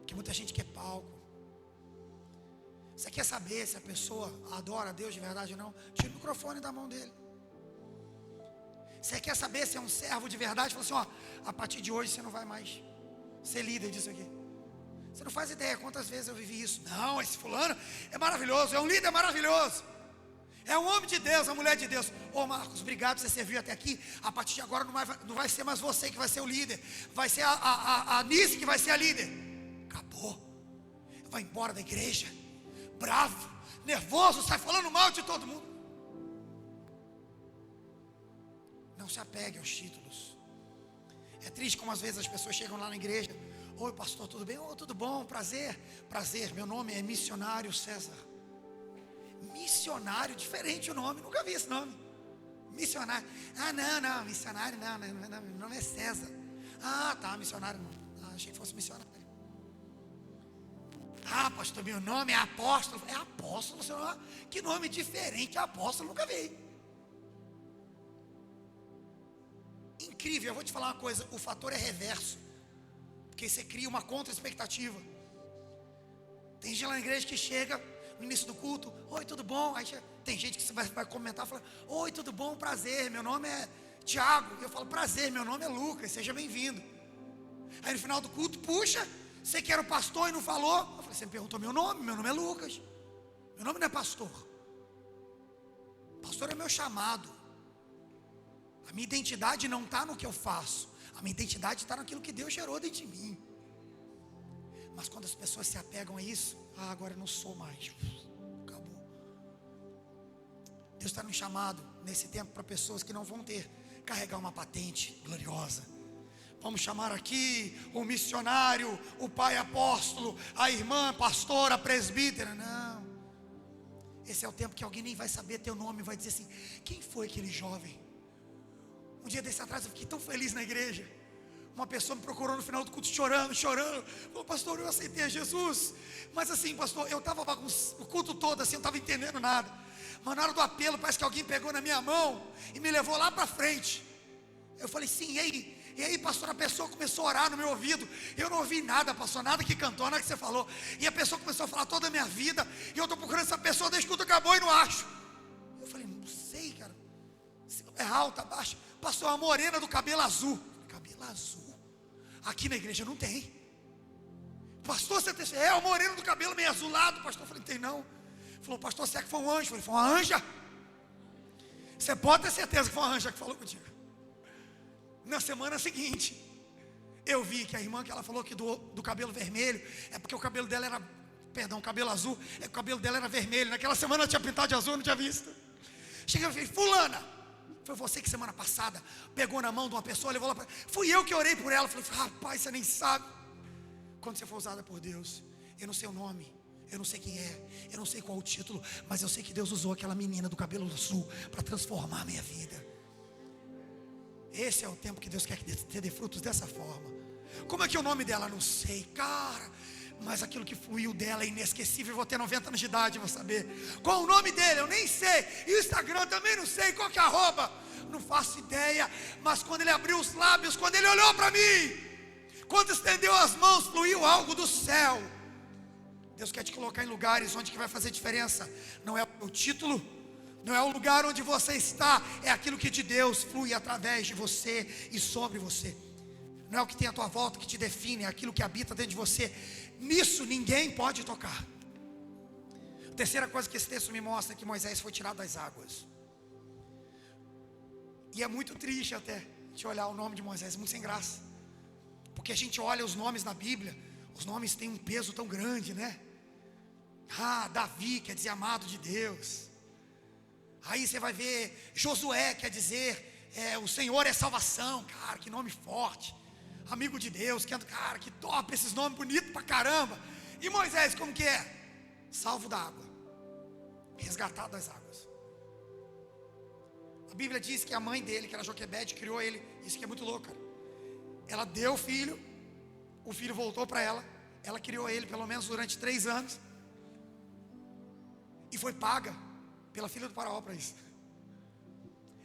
Speaker 1: Aqui é muita gente que é palco. Você quer saber se a pessoa adora a Deus de verdade ou não? Tira o microfone da mão dele. Você quer saber se é um servo de verdade? Fala assim: ó, a partir de hoje você não vai mais ser líder disso aqui. Você não faz ideia quantas vezes eu vivi isso. Não, esse fulano é maravilhoso, é um líder maravilhoso, é um homem de Deus, uma mulher de Deus. Ô Marcos, obrigado por você servir até aqui. A partir de agora não vai ser mais você que vai ser o líder, vai ser a Nice que vai ser a líder. Acabou. Vai embora da igreja, bravo, nervoso, sai falando mal de todo mundo. Não se apegue aos títulos. É triste como às vezes as pessoas chegam lá na igreja: oi pastor, tudo bem? Tudo bom, prazer. Prazer, meu nome é Missionário César. Missionário, diferente o nome, nunca vi esse nome. Missionário. Não, missionário não, meu nome é César. Tá, missionário não. Achei que fosse missionário. Pastor, meu nome é Apóstolo. É Apóstolo, senhor? Que nome diferente, Apóstolo, nunca vi. Incrível, eu vou te falar uma coisa: o fator é reverso, porque você cria uma contra-expectativa. Tem gente lá na igreja que chega no início do culto: oi, tudo bom? Aí tem gente que vai comentar, fala: oi, tudo bom, prazer, meu nome é Tiago. Eu falo: prazer, meu nome é Lucas, seja bem-vindo. Aí no final do culto: puxa, você que era o pastor e não falou. Eu falei: você me perguntou meu nome é Lucas, meu nome não é pastor. Pastor é meu chamado. A minha identidade não está no que eu faço, a minha identidade está naquilo que Deus gerou dentro de mim. Mas quando as pessoas se apegam a isso: agora eu não sou mais, acabou. Deus está nos chamado nesse tempo para pessoas que não vão carregar uma patente gloriosa. Vamos chamar aqui o missionário, o pai apóstolo, a irmã pastora, a presbítera. Não. Esse é o tempo que alguém nem vai saber teu nome, vai dizer assim: quem foi aquele jovem? Um dia desse atrás eu fiquei tão feliz na igreja. Uma pessoa me procurou no final do culto chorando. Falou: pastor, eu aceitei a Jesus, mas assim, pastor, eu estava o culto todo assim, eu não estava entendendo nada. Mas na hora do apelo, parece que alguém pegou na minha mão e me levou lá para frente. Eu falei: sim, e aí, pastor, a pessoa começou a orar no meu ouvido. Eu não ouvi nada, pastor, nada que cantou, nada que você falou. E a pessoa começou a falar toda a minha vida. E eu estou procurando essa pessoa desde que o culto acabou e não acho. Eu falei: não sei, cara, se é alta, baixa. Pastor, uma morena do cabelo azul. Cabelo azul? Aqui na igreja não tem. Pastor, você tem? É o moreno do cabelo meio azulado. Pastor, eu falei: não tem não. Falou: pastor, será que foi um anjo? Eu falei: foi uma anja. Você pode ter certeza que foi uma anja que falou contigo. Na semana seguinte, eu vi que a irmã que ela falou que do cabelo vermelho, é porque o cabelo dela era, perdão, cabelo azul, é que o cabelo dela era vermelho. Naquela semana ela tinha pintado de azul, eu não tinha visto. Cheguei e falei: fulana, foi você que semana passada pegou na mão de uma pessoa, levou lá para... Fui eu que orei por ela. Falei: rapaz, você nem sabe. Quando você for usada por Deus, eu não sei o nome, eu não sei quem é, eu não sei qual o título, mas eu sei que Deus usou aquela menina do cabelo azul para transformar a minha vida. Esse é o tempo que Deus quer que te dê frutos dessa forma. Como é que é o nome dela? Não sei, cara, mas aquilo que fluiu dela é inesquecível. Eu vou ter 90 anos de idade, vou saber qual o nome dele, eu nem sei. E o Instagram também não sei, qual que é a arroba, não faço ideia. Mas quando ele abriu os lábios, quando ele olhou para mim, quando estendeu as mãos, fluiu algo do céu. Deus quer te colocar em lugares onde que vai fazer diferença. Não é o título, não é o lugar onde você está, é aquilo que de Deus flui através de você e sobre você. Não é o que tem à tua volta que te define, é aquilo que habita dentro de você. Nisso ninguém pode tocar. A terceira coisa que esse texto me mostra é que Moisés foi tirado das águas. E é muito triste até de olhar o nome de Moisés, muito sem graça. Porque a gente olha os nomes na Bíblia, os nomes têm um peso tão grande, né? Davi quer dizer amado de Deus. Aí você vai ver Josué, quer dizer o Senhor é salvação. Cara, que nome forte. Amigo de Deus, cara, que top, esses nomes bonitos pra caramba. E Moisés, como que é? Salvo da água, resgatado das águas. A Bíblia diz que a mãe dele, que era Joquebede, criou ele. Isso que é muito louco, cara. Ela deu o filho voltou para ela. Ela criou ele pelo menos durante 3 anos. E foi paga pela filha do faraó para isso.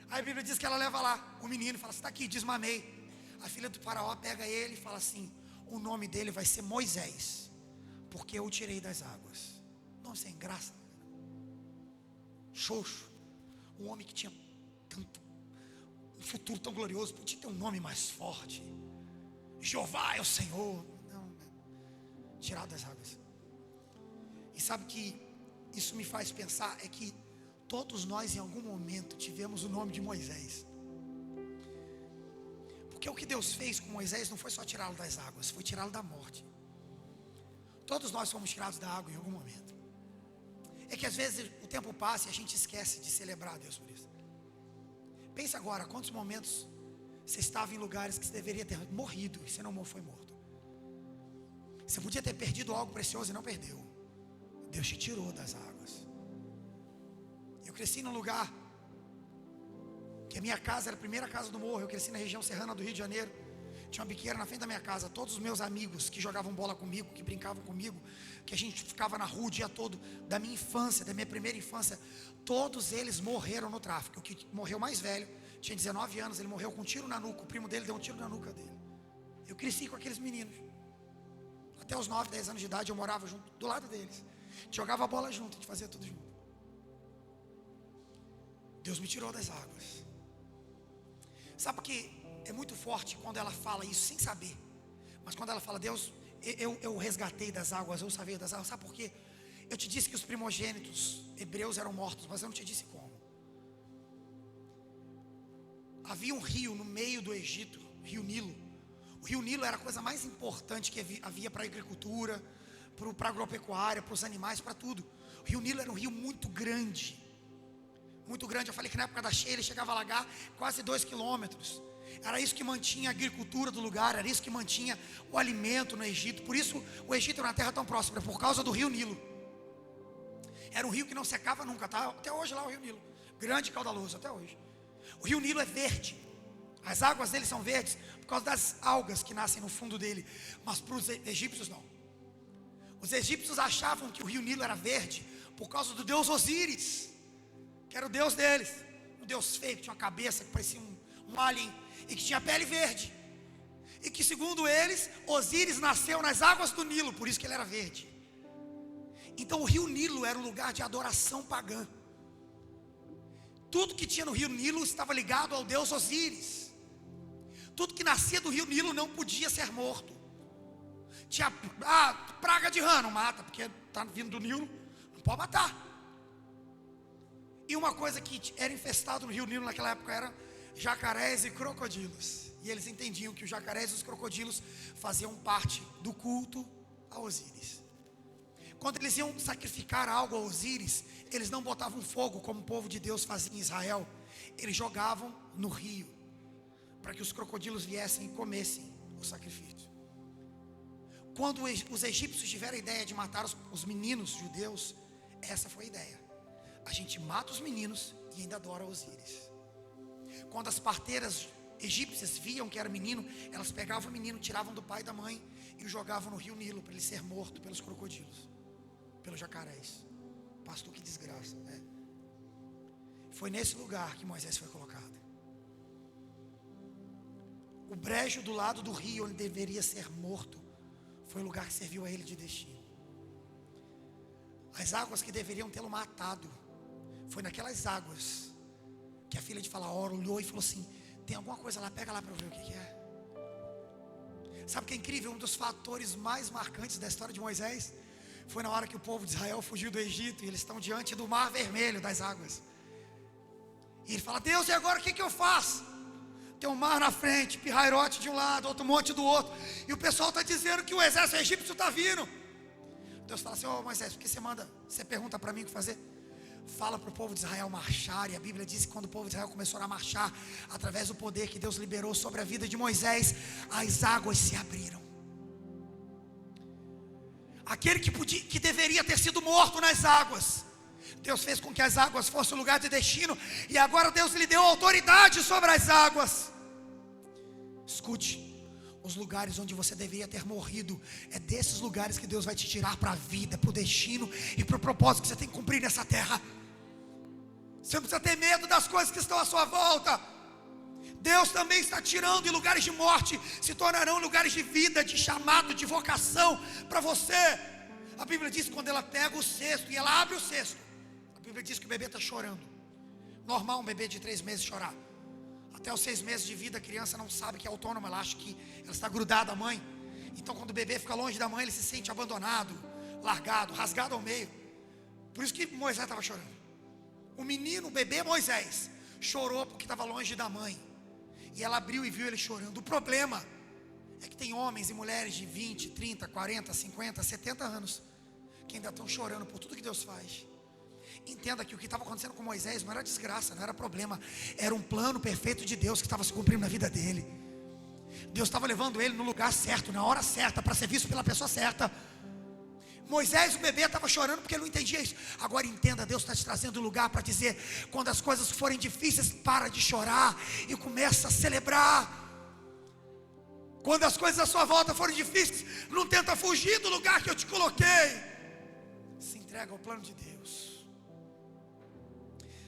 Speaker 1: Aí a Bíblia diz que ela leva lá o menino e fala: está aqui, desmamei. A filha do faraó pega ele e fala assim: o nome dele vai ser Moisés, porque eu o tirei das águas. Não, sem graça. Xoxo. Um homem que tinha um futuro tão glorioso, podia ter um nome mais forte. Jeová é o Senhor. Não, tirado das águas. E sabe que isso me faz pensar é que todos nós em algum momento tivemos o nome de Moisés. Porque o que Deus fez com Moisés não foi só tirá-lo das águas, foi tirá-lo da morte. Todos nós fomos tirados da água em algum momento. É que às vezes o tempo passa e a gente esquece de celebrar a Deus por isso. Pense agora, quantos momentos você estava em lugares que você deveria ter morrido e você não foi morto. Você podia ter perdido algo precioso e não perdeu. Deus te tirou das águas. Eu cresci num lugar que a minha casa era a primeira casa do morro. Eu cresci na região serrana do Rio de Janeiro. Tinha uma biqueira na frente da minha casa. Todos os meus amigos que jogavam bola comigo, que brincavam comigo, que a gente ficava na rua o dia todo, da minha infância, da minha primeira infância, todos eles morreram no tráfico. O que morreu mais velho tinha 19 anos, ele morreu com um tiro na nuca. O primo dele deu um tiro na nuca dele. Eu cresci com aqueles meninos. Até os 9, 10 anos de idade eu morava junto, do lado deles. A gente jogava bola junto, a gente fazia tudo junto. Deus me tirou das águas. Sabe por que é muito forte quando ela fala isso sem saber? Mas quando ela fala: Deus, eu resgatei das águas, eu salvei das águas. Sabe por quê? Eu te disse que os primogênitos hebreus eram mortos, mas eu não te disse como. Havia um rio no meio do Egito, o rio Nilo. O rio Nilo era a coisa mais importante que havia para a agricultura, para a agropecuária, para os animais, para tudo. O rio Nilo era um rio muito grande, muito grande. Eu falei que na época da cheia ele chegava a alagar quase 2 quilômetros. Era isso que mantinha a agricultura do lugar, era isso que mantinha o alimento no Egito. Por isso o Egito era uma terra tão próspera, por causa do rio Nilo. Era um rio que não secava nunca, tá? Até hoje lá o rio Nilo, grande e caudaloso, até hoje. O rio Nilo é verde, as águas dele são verdes por causa das algas que nascem no fundo dele. Mas para os egípcios não. Os egípcios achavam que o rio Nilo era verde por causa do deus Osíris, que era o deus deles. Um deus feio, que tinha uma cabeça que parecia um alien, e que tinha pele verde. E que segundo eles, Osíris nasceu nas águas do Nilo, por isso que ele era verde. Então o rio Nilo era um lugar de adoração pagã. Tudo que tinha no rio Nilo estava ligado ao deus Osíris. Tudo que nascia do rio Nilo não podia ser morto. Tinha praga de rã, não mata, porque está vindo do Nilo, não pode matar. E uma coisa que era infestado no rio Nilo naquela época era jacarés e crocodilos. E eles entendiam que os jacarés e os crocodilos faziam parte do culto a Osíris. Quando eles iam sacrificar algo a Osíris, eles não botavam fogo como o povo de Deus fazia em Israel. Eles jogavam no rio, para que os crocodilos viessem e comessem o sacrifício. Quando os egípcios tiveram a ideia de matar os meninos judeus, essa foi a ideia. A gente mata os meninos e ainda adora Osíris. Quando as parteiras egípcias viam que era menino, elas pegavam o menino, tiravam do pai e da mãe e o jogavam no rio Nilo, para ele ser morto pelos crocodilos, pelos jacarés. Pastor, que desgraça, né? Foi nesse lugar que Moisés foi colocado. O brejo do lado do rio, onde deveria ser morto, foi o lugar que serviu a ele de destino. As águas que deveriam tê-lo matado, foi naquelas águas que a filha de Faraó olhou e falou assim: tem alguma coisa lá, pega lá para eu ver o que é. Sabe o que é incrível? Um dos fatores mais marcantes da história de Moisés foi na hora que o povo de Israel fugiu do Egito e eles estão diante do mar vermelho, das águas. E ele fala: Deus, e agora o que eu faço? Tem um mar na frente, Pirrairote de um lado, outro monte do outro, e o pessoal está dizendo que o exército egípcio está vindo. Deus fala assim: Moisés, por que você pergunta para mim o que fazer? Fala para o povo de Israel marchar. E a Bíblia diz que quando o povo de Israel começou a marchar, através do poder que Deus liberou sobre a vida de Moisés, as águas se abriram. Aquele que deveria ter sido morto nas águas, Deus fez com que as águas fossem o lugar de destino. E agora Deus lhe deu autoridade sobre as águas. Escute, os lugares onde você deveria ter morrido, é desses lugares que Deus vai te tirar para a vida, para o destino e para o propósito que você tem que cumprir nessa terra. Você não precisa ter medo das coisas que estão à sua volta. Deus também está tirando, e lugares de morte se tornarão lugares de vida, de chamado, de vocação para você. A Bíblia diz que quando ela pega o cesto e ela abre o cesto, a Bíblia diz que o bebê está chorando. Normal um bebê de 3 meses chorar. Até os 6 meses de vida a criança não sabe que é autônoma, ela acha que ela está grudada à mãe. Então quando o bebê fica longe da mãe, ele se sente abandonado, largado, rasgado ao meio. Por isso que Moisés estava chorando. O menino, o bebê Moisés, chorou porque estava longe da mãe. E ela abriu e viu ele chorando. O problema é que tem homens e mulheres de 20, 30, 40, 50, 70 anos que ainda estão chorando por tudo que Deus faz. Entenda que o que estava acontecendo com Moisés não era desgraça, não era problema. Era um plano perfeito de Deus que estava se cumprindo na vida dele. Deus estava levando ele no lugar certo, na hora certa, para ser visto pela pessoa certa. Moisés, o bebê, estava chorando porque ele não entendia isso. Agora entenda, Deus está te trazendo um lugar para dizer: quando as coisas forem difíceis, para de chorar e começa a celebrar. Quando as coisas à sua volta forem difíceis, não tenta fugir do lugar que eu te coloquei. Se entrega ao plano de Deus.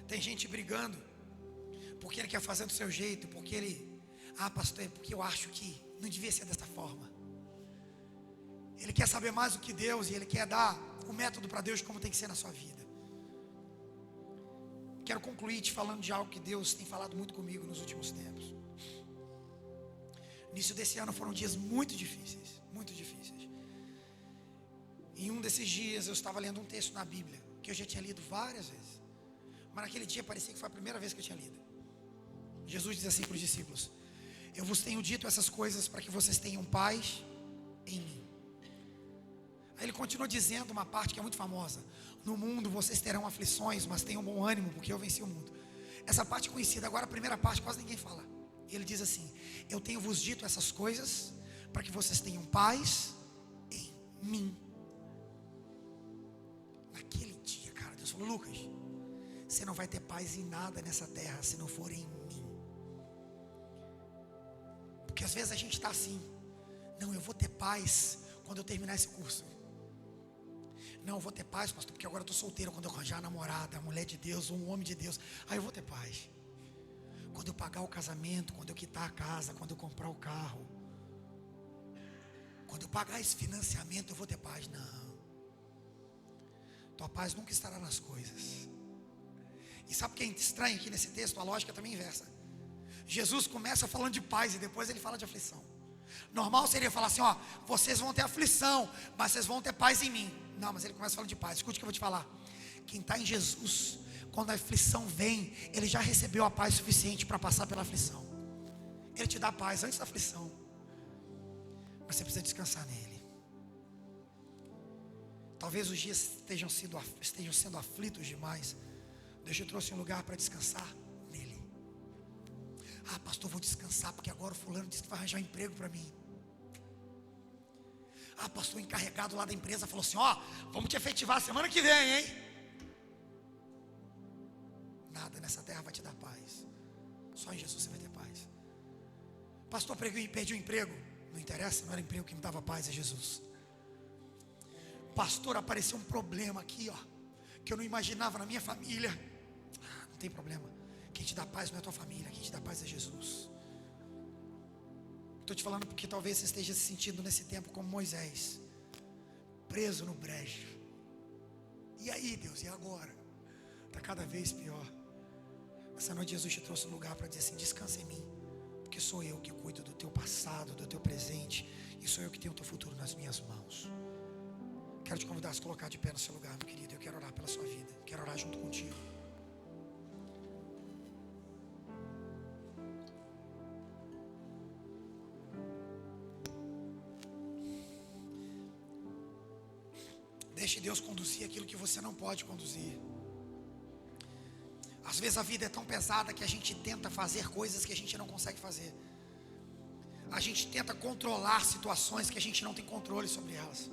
Speaker 1: Tem gente brigando porque ele quer fazer do seu jeito, porque ele, pastor, é porque eu acho que não devia ser dessa forma. Ele quer saber mais do que Deus, e ele quer dar o método para Deus como tem que ser na sua vida. Quero concluir te falando de algo que Deus tem falado muito comigo nos últimos tempos. Início desse ano foram dias muito difíceis, muito difíceis. Em um desses dias eu estava lendo um texto na Bíblia que eu já tinha lido várias vezes, mas naquele dia parecia que foi a primeira vez que eu tinha lido. Jesus diz assim para os discípulos: eu vos tenho dito essas coisas para que vocês tenham paz em mim. Aí ele continua dizendo uma parte que é muito famosa: no mundo vocês terão aflições, mas tenham bom ânimo, porque eu venci o mundo. Essa parte é conhecida. Agora a primeira parte quase ninguém fala. E ele diz assim: eu tenho vos dito essas coisas para que vocês tenham paz em mim. Naquele dia, cara, Deus falou: Lucas, você não vai ter paz em nada nessa terra se não for em mim. Porque às vezes a gente está assim: não, eu vou ter paz quando eu terminar esse curso. Não, eu vou ter paz, pastor, porque agora eu estou solteiro. Quando eu arranjar a namorada, a mulher de Deus, um homem de Deus, aí eu vou ter paz. Quando eu pagar o casamento, quando eu quitar a casa, quando eu comprar o carro, quando eu pagar esse financiamento, eu vou ter paz. Não, tua paz nunca estará nas coisas. E sabe o que é estranho aqui nesse texto? A lógica também é inversa. Jesus começa falando de paz e depois ele fala de aflição. Normal seria falar assim: ó, vocês vão ter aflição, mas vocês vão ter paz em mim. Não, mas ele começa falando de paz. Escute o que eu vou te falar. Quem está em Jesus, quando a aflição vem, ele já recebeu a paz suficiente para passar pela aflição. Ele te dá paz antes da aflição, mas você precisa descansar nele. Talvez os dias estejam sendo aflitos demais. Deus te trouxe um lugar para descansar nele. Ah, pastor, vou descansar porque agora o fulano disse que vai arranjar um emprego para mim. Ah, pastor, o encarregado lá da empresa falou assim: ó, vamos te efetivar semana que vem, hein? Nada nessa terra vai te dar paz. Só em Jesus você vai ter paz. Pastor, perdi o emprego. Não interessa, não era emprego que me dava paz, é Jesus. Pastor, apareceu um problema aqui, ó, que eu não imaginava na minha família. Não tem problema. Quem te dá paz não é a tua família, quem te dá paz é Jesus. Estou te falando porque talvez você esteja se sentindo nesse tempo como Moisés, preso no brejo. E aí, Deus, e agora? Está cada vez pior. Essa noite Jesus te trouxe um lugar para dizer assim: descansa em mim, porque sou eu que cuido do teu passado, do teu presente, e sou eu que tenho o teu futuro nas minhas mãos. Quero te convidar a se colocar de pé no seu lugar, meu querido. Eu quero orar pela sua vida, quero orar junto contigo. Deixe Deus conduzir aquilo que você não pode conduzir. Às vezes a vida é tão pesada que a gente tenta fazer coisas que a gente não consegue fazer. A gente tenta controlar situações que a gente não tem controle sobre elas.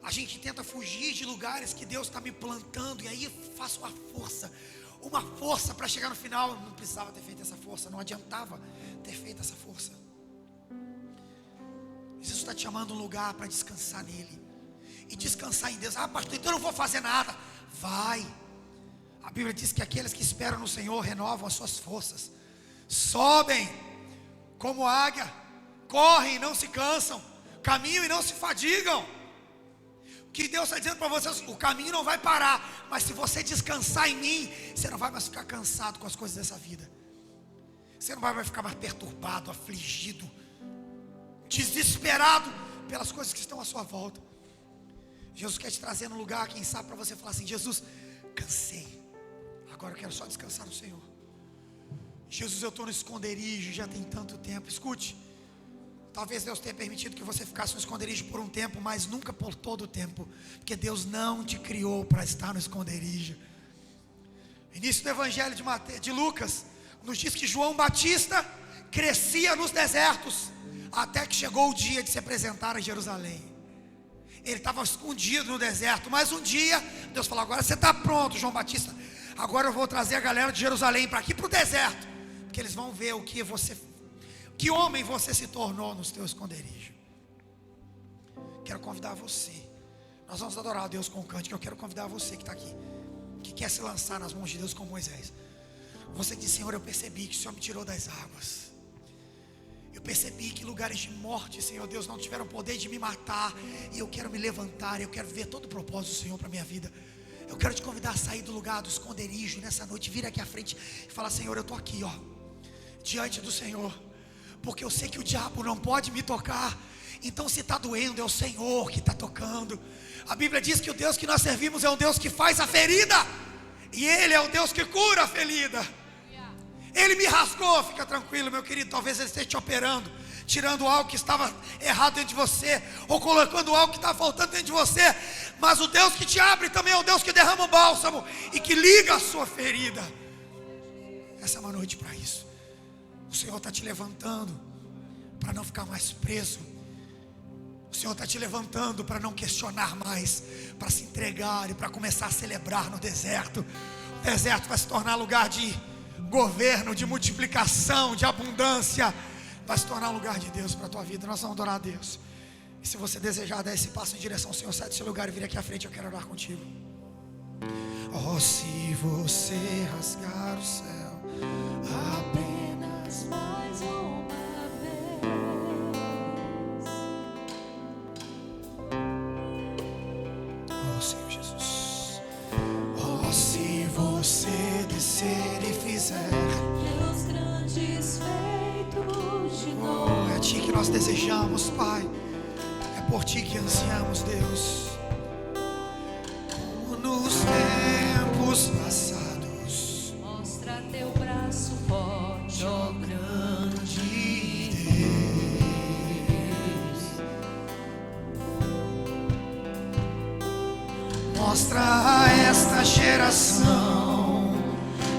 Speaker 1: A gente tenta fugir de lugares que Deus está me plantando, e aí faço uma força para chegar no final. Não precisava ter feito essa força, não adiantava ter feito essa força. Jesus está te chamando um lugar para descansar nele e descansar em Deus. Ah, pastor, então eu não vou fazer nada. Vai. A Bíblia diz que aqueles que esperam no Senhor renovam as suas forças, sobem como águia, correm e não se cansam, caminham e não se fadigam. O que Deus está dizendo para vocês: o caminho não vai parar, mas se você descansar em mim, você não vai mais ficar cansado com as coisas dessa vida. Você não vai mais ficar mais perturbado, afligido, desesperado pelas coisas que estão à sua volta. Jesus quer te trazer num lugar, quem sabe, para você falar assim: Jesus, cansei, agora eu quero só descansar no Senhor. Jesus, eu estou no esconderijo já tem tanto tempo. Escute, talvez Deus tenha permitido que você ficasse no esconderijo por um tempo, mas nunca por todo o tempo, porque Deus não te criou para estar no esconderijo. Início do Evangelho de Lucas nos diz que João Batista crescia nos desertos, até que chegou o dia de se apresentar em Jerusalém. Ele estava escondido no deserto, mas um dia Deus falou: agora você está pronto, João Batista, agora eu vou trazer a galera de Jerusalém para aqui, para o deserto, porque eles vão ver que homem você se tornou nos teus esconderijos. Quero convidar você, nós vamos adorar a Deus com o cântico. Eu quero convidar você que está aqui, que quer se lançar nas mãos de Deus como Moisés. Você diz: Senhor, eu percebi que o Senhor me tirou das águas. Eu percebi que lugares de morte, Senhor Deus, não tiveram poder de me matar, e eu quero me levantar, eu quero ver todo o propósito do Senhor para a minha vida. Eu quero te convidar a sair do lugar do esconderijo nessa noite, vir aqui à frente e falar: Senhor, eu estou aqui, ó, diante do Senhor, porque eu sei que o diabo não pode me tocar. Então se está doendo, é o Senhor que está tocando. A Bíblia diz que o Deus que nós servimos é um Deus que faz a ferida, e Ele é o Deus que cura a ferida. Ele me rasgou, fica tranquilo, meu querido. Talvez Ele esteja te operando, tirando algo que estava errado dentro de você, ou colocando algo que está faltando dentro de você. Mas o Deus que te abre também é o Deus que derrama o bálsamo e que liga a sua ferida. Essa é uma noite para isso. O Senhor está te levantando para não ficar mais preso. O Senhor está te levantando para não questionar mais, para se entregar e para começar a celebrar no deserto. O deserto vai se tornar lugar de governo, de multiplicação, de abundância. Vai se tornar lugar de Deus para a tua vida. Nós vamos adorar a Deus. E se você desejar dar esse passo em direção ao Senhor, sai do seu lugar e vira aqui à frente, eu quero orar contigo. Oh, se você rasgar o céu
Speaker 2: apenas mais uma vez,
Speaker 1: oh Senhor Jesus, oh, se você descer e fizer
Speaker 2: teus grandes feitos de novo.
Speaker 1: oh, é a Ti que nós desejamos, Pai. É por Ti que ansiamos, Deus. Como nos tempos passados,
Speaker 2: Mostra teu braço forte, ó grande
Speaker 1: Deus. Mostra a esta geração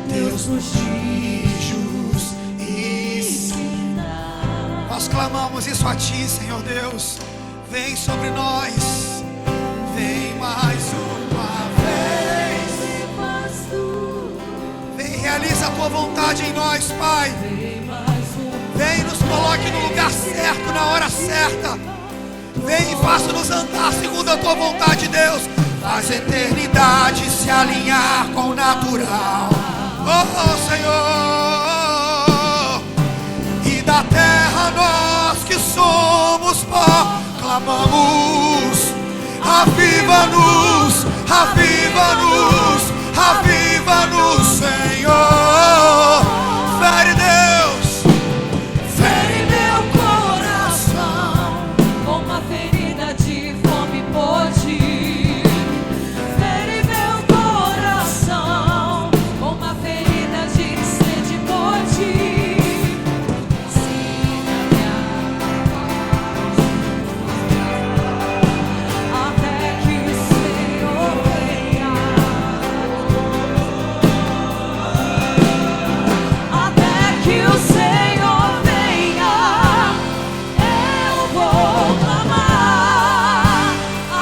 Speaker 1: Deus nos diz e ensina. Nós clamamos isso a Ti, Senhor Deus. Vem sobre nós, vem mais uma vez. Vem, realiza a Tua vontade em nós, Pai. Vem, nos coloque no lugar certo, na hora certa. Vem e faça-nos andar segundo a Tua vontade, Deus. Faz a eternidade se alinhar com o natural, oh Senhor. E da terra nós que somos pó, clamamos, aviva-nos, aviva-nos, aviva-nos, Senhor. Fere, Deus,
Speaker 2: fere meu coração com uma ferida de fome por Ti. Fere meu coração com uma ferida de sede por Ti. Ensina-me até que o Senhor venha. Até que o Senhor venha, eu vou clamar.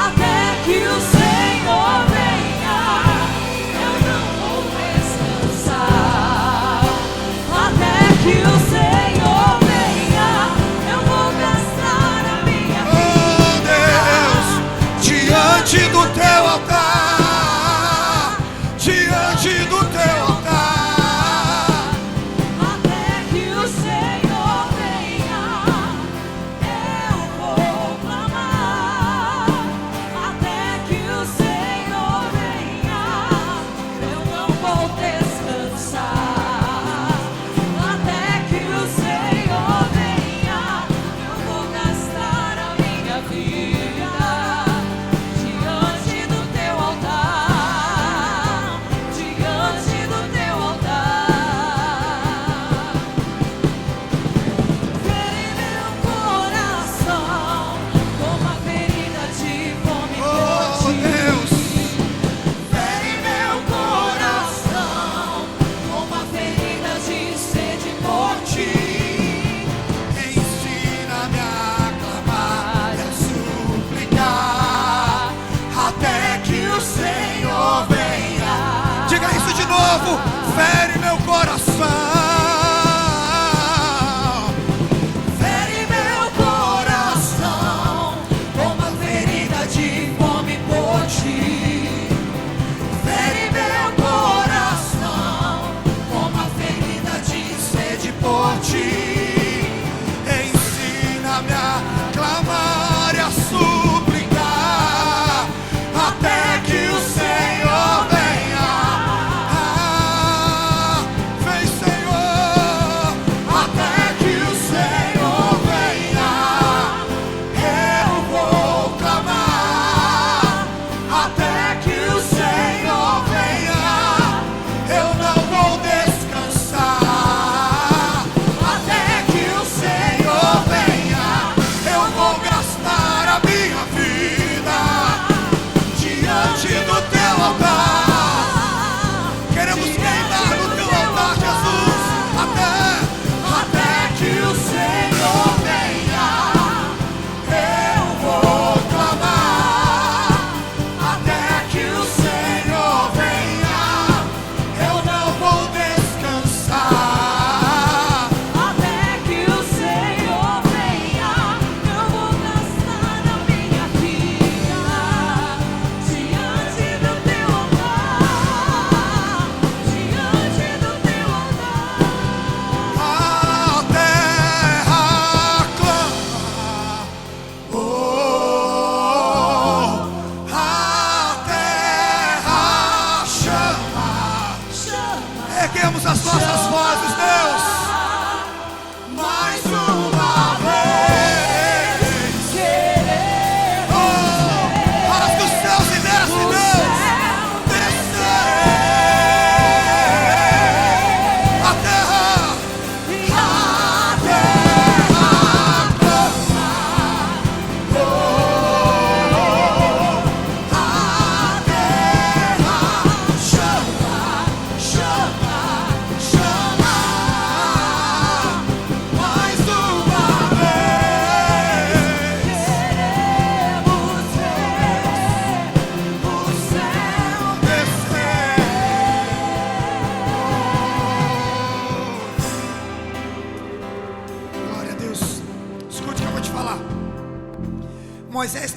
Speaker 2: Até que o Senhor venha, eu não vou descansar. Até que o Senhor venha, eu vou gastar a minha
Speaker 1: oh Deus, diante do Teu altar, diante do Teu altar.
Speaker 2: Até que o Senhor venha, eu vou clamar. Até que o Senhor venha, eu não vou descansar. Até que o Senhor venha, eu vou gastar a minha vida diante do Teu altar, diante do Teu altar. Fere meu coração com uma ferida de fome
Speaker 1: Oh
Speaker 2: por Ti.
Speaker 1: Deus,
Speaker 2: Fere meu coração com uma ferida de sede por Ti.
Speaker 1: ensina-me a clamar e a suplicar até que o Senhor venha. Diga isso de novo. Fere meu coração.
Speaker 2: Fere meu coração com uma ferida de fome por Ti. Fere meu coração com uma ferida de sede por Ti.
Speaker 1: Ensina-me a clamar e a suplicar até que o Senhor venha.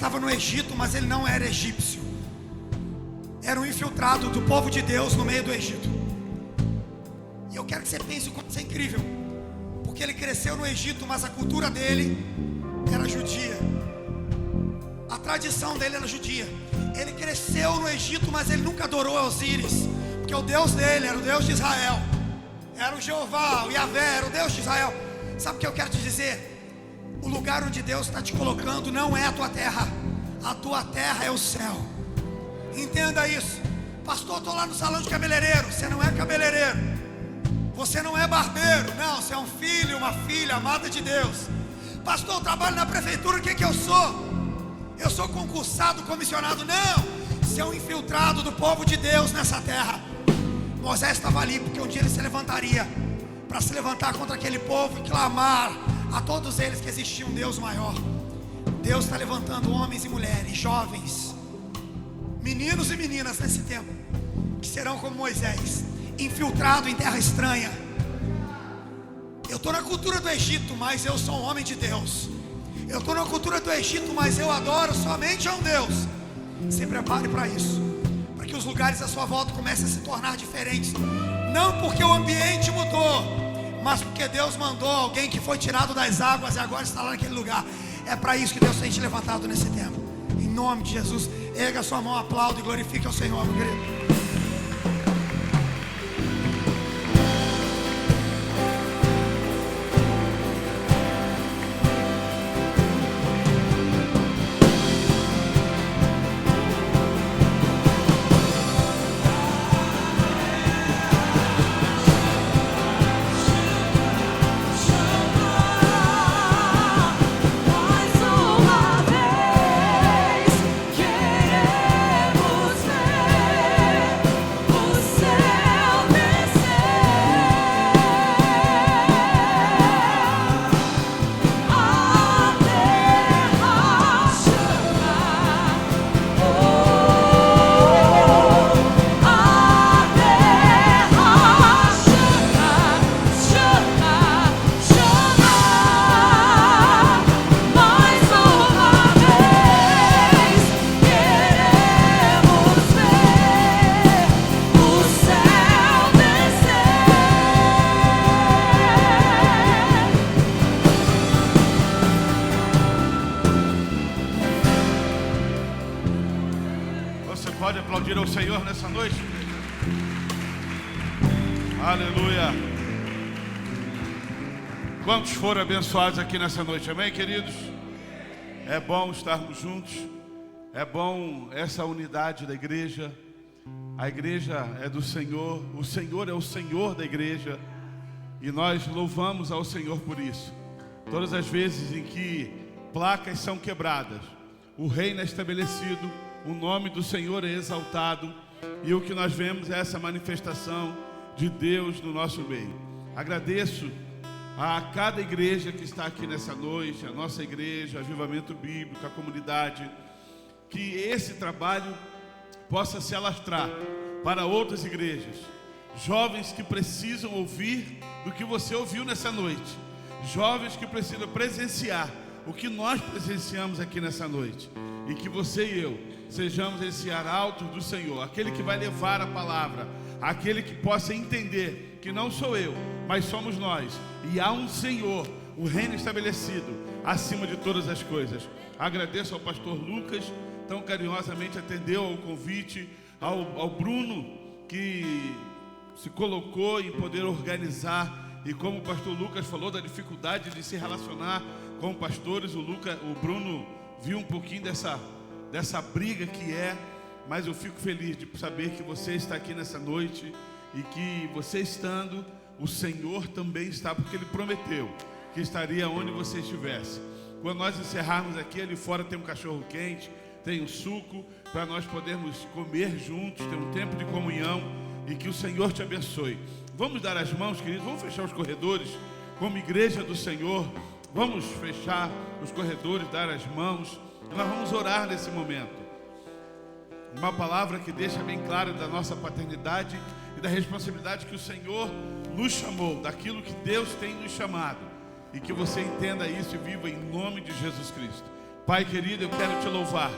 Speaker 1: estava no Egito, mas ele não era egípcio. Era um infiltrado do povo de Deus no meio do Egito. E eu quero que você pense o quanto isso é incrível, porque ele cresceu no Egito, mas a cultura dele era judia. A tradição dele era judia. Ele cresceu no Egito, mas ele nunca adorou Osíris, porque o Deus dele era o Deus de Israel. Era o Jeová, o Yahvé, era o Deus de Israel. Sabe o que eu quero te dizer? O lugar onde Deus está te colocando não é a tua terra. A tua terra é o céu. Entenda isso. Pastor, estou lá no salão de cabeleireiro. Você não é cabeleireiro. Você não é barbeiro. Não, você é um filho, uma filha amada de Deus. Pastor, eu trabalho na prefeitura. O que eu sou? Eu sou concursado, comissionado. Não, você é um infiltrado do povo de Deus nessa terra. Moisés estava ali porque um dia ele se levantaria para se levantar contra aquele povo e clamar a todos eles que existia um Deus maior. Deus está levantando homens e mulheres, jovens, meninos e meninas nesse tempo, que serão como Moisés, infiltrado em terra estranha. Eu estou na cultura do Egito, mas eu sou um homem de Deus. Eu estou na cultura do Egito, mas eu adoro somente a um Deus. Se prepare para isso, para que os lugares à sua volta comecem a se tornar diferentes. Não porque o ambiente mudou, mas porque Deus mandou alguém que foi tirado das águas e agora está lá naquele lugar. É para isso que Deus tem te levantado nesse tempo. Em nome de Jesus, erga a sua mão, aplaude e glorifique ao Senhor, meu querido.
Speaker 3: Pode aplaudir ao Senhor nessa noite? Aleluia. Quantos foram abençoados aqui nessa noite? Amém, queridos? É bom estarmos juntos. É bom essa unidade da igreja. A igreja é do Senhor. O Senhor é o Senhor da igreja. E nós louvamos ao Senhor por isso. Todas as vezes em que placas são quebradas, o reino é estabelecido, o nome do Senhor é exaltado, e o que nós vemos é essa manifestação de Deus no nosso meio. Agradeço a cada igreja que está aqui nessa noite, a nossa igreja, Avivamento Bíblico, a comunidade, que esse trabalho possa se alastrar para outras igrejas. Jovens que precisam ouvir do que você ouviu nessa noite. Jovens que precisam presenciar o que nós presenciamos aqui nessa noite. E que você e eu sejamos esse arauto do Senhor, aquele que vai levar a palavra, aquele que possa entender que não sou eu, mas somos nós. E há um Senhor, o reino estabelecido acima de todas as coisas. Agradeço ao pastor Lucas, tão carinhosamente atendeu ao convite, ao Bruno, que se colocou em poder organizar. E como o pastor Lucas falou da dificuldade de se relacionar com pastores, o Bruno viu um pouquinho dessa briga que é, mas eu fico feliz de saber que você está aqui nessa noite e que você estando, o Senhor também está, porque Ele prometeu que estaria onde você estivesse. Quando nós encerrarmos aqui, ali fora tem um cachorro quente, tem um suco, para nós podermos comer juntos, ter um tempo de comunhão, e que o Senhor te abençoe. Vamos dar as mãos, queridos, vamos fechar os corredores, como igreja do Senhor, vamos fechar os corredores, dar as mãos, e nós vamos orar nesse momento. Uma palavra que deixa bem claro da nossa paternidade e da responsabilidade que o Senhor nos chamou, daquilo que Deus tem nos chamado, e que você entenda isso e viva em nome de Jesus Cristo. Pai querido, eu quero te louvar,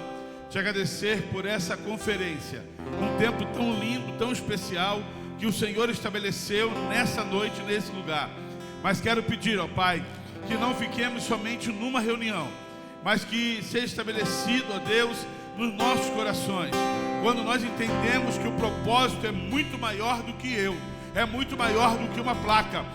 Speaker 3: te agradecer por essa conferência, um tempo tão lindo, tão especial, que o Senhor estabeleceu nessa noite, nesse lugar. Mas quero pedir, ó Pai, que não fiquemos somente numa reunião, mas que seja estabelecido, ó Deus, nos nossos corações, quando nós entendemos que o propósito é muito maior do que eu, é muito maior do que uma placa,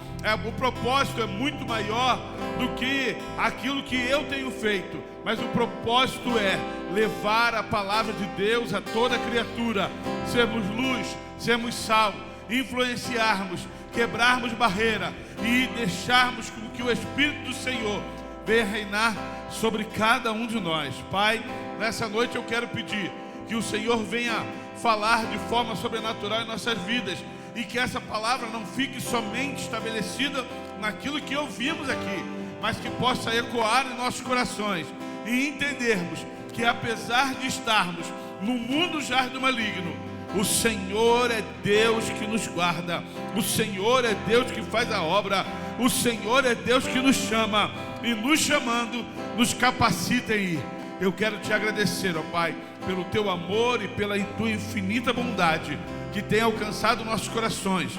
Speaker 3: o propósito é muito maior do que aquilo que eu tenho feito, mas o propósito é levar a palavra de Deus a toda criatura, sermos luz, sermos sal, influenciarmos, quebrarmos barreira e deixarmos que o Espírito do Senhor venha reinar sobre cada um de nós. Pai, nessa noite eu quero pedir que o Senhor venha falar de forma sobrenatural em nossas vidas, e que essa palavra não fique somente estabelecida naquilo que ouvimos aqui, mas que possa ecoar em nossos corações e entendermos que, apesar de estarmos no mundo jaz do maligno, o Senhor é Deus que nos guarda, o Senhor é Deus que faz a obra, o Senhor é Deus que nos chama, e nos chamando, nos capacita em ir. Eu quero te agradecer, ó Pai, pelo teu amor e pela tua infinita bondade, que tem alcançado nossos corações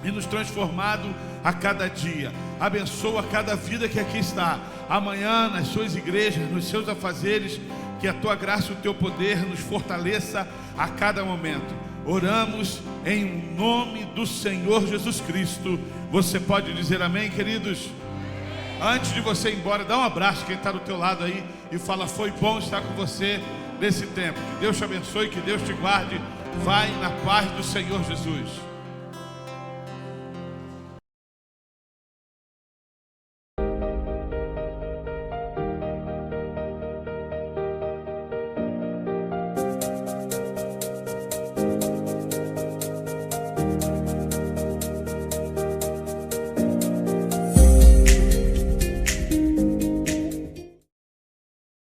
Speaker 3: e nos transformado a cada dia. Abençoa cada vida que aqui está, amanhã nas suas igrejas, nos seus afazeres, que a tua graça e o teu poder nos fortaleça a cada momento. Oramos em nome do Senhor Jesus Cristo. Você pode dizer amém, queridos? Antes de você ir embora, dá um abraço quem está do teu lado aí e fala: foi bom estar com você nesse tempo. Que Deus te abençoe, que Deus te guarde. Vai na paz do Senhor Jesus.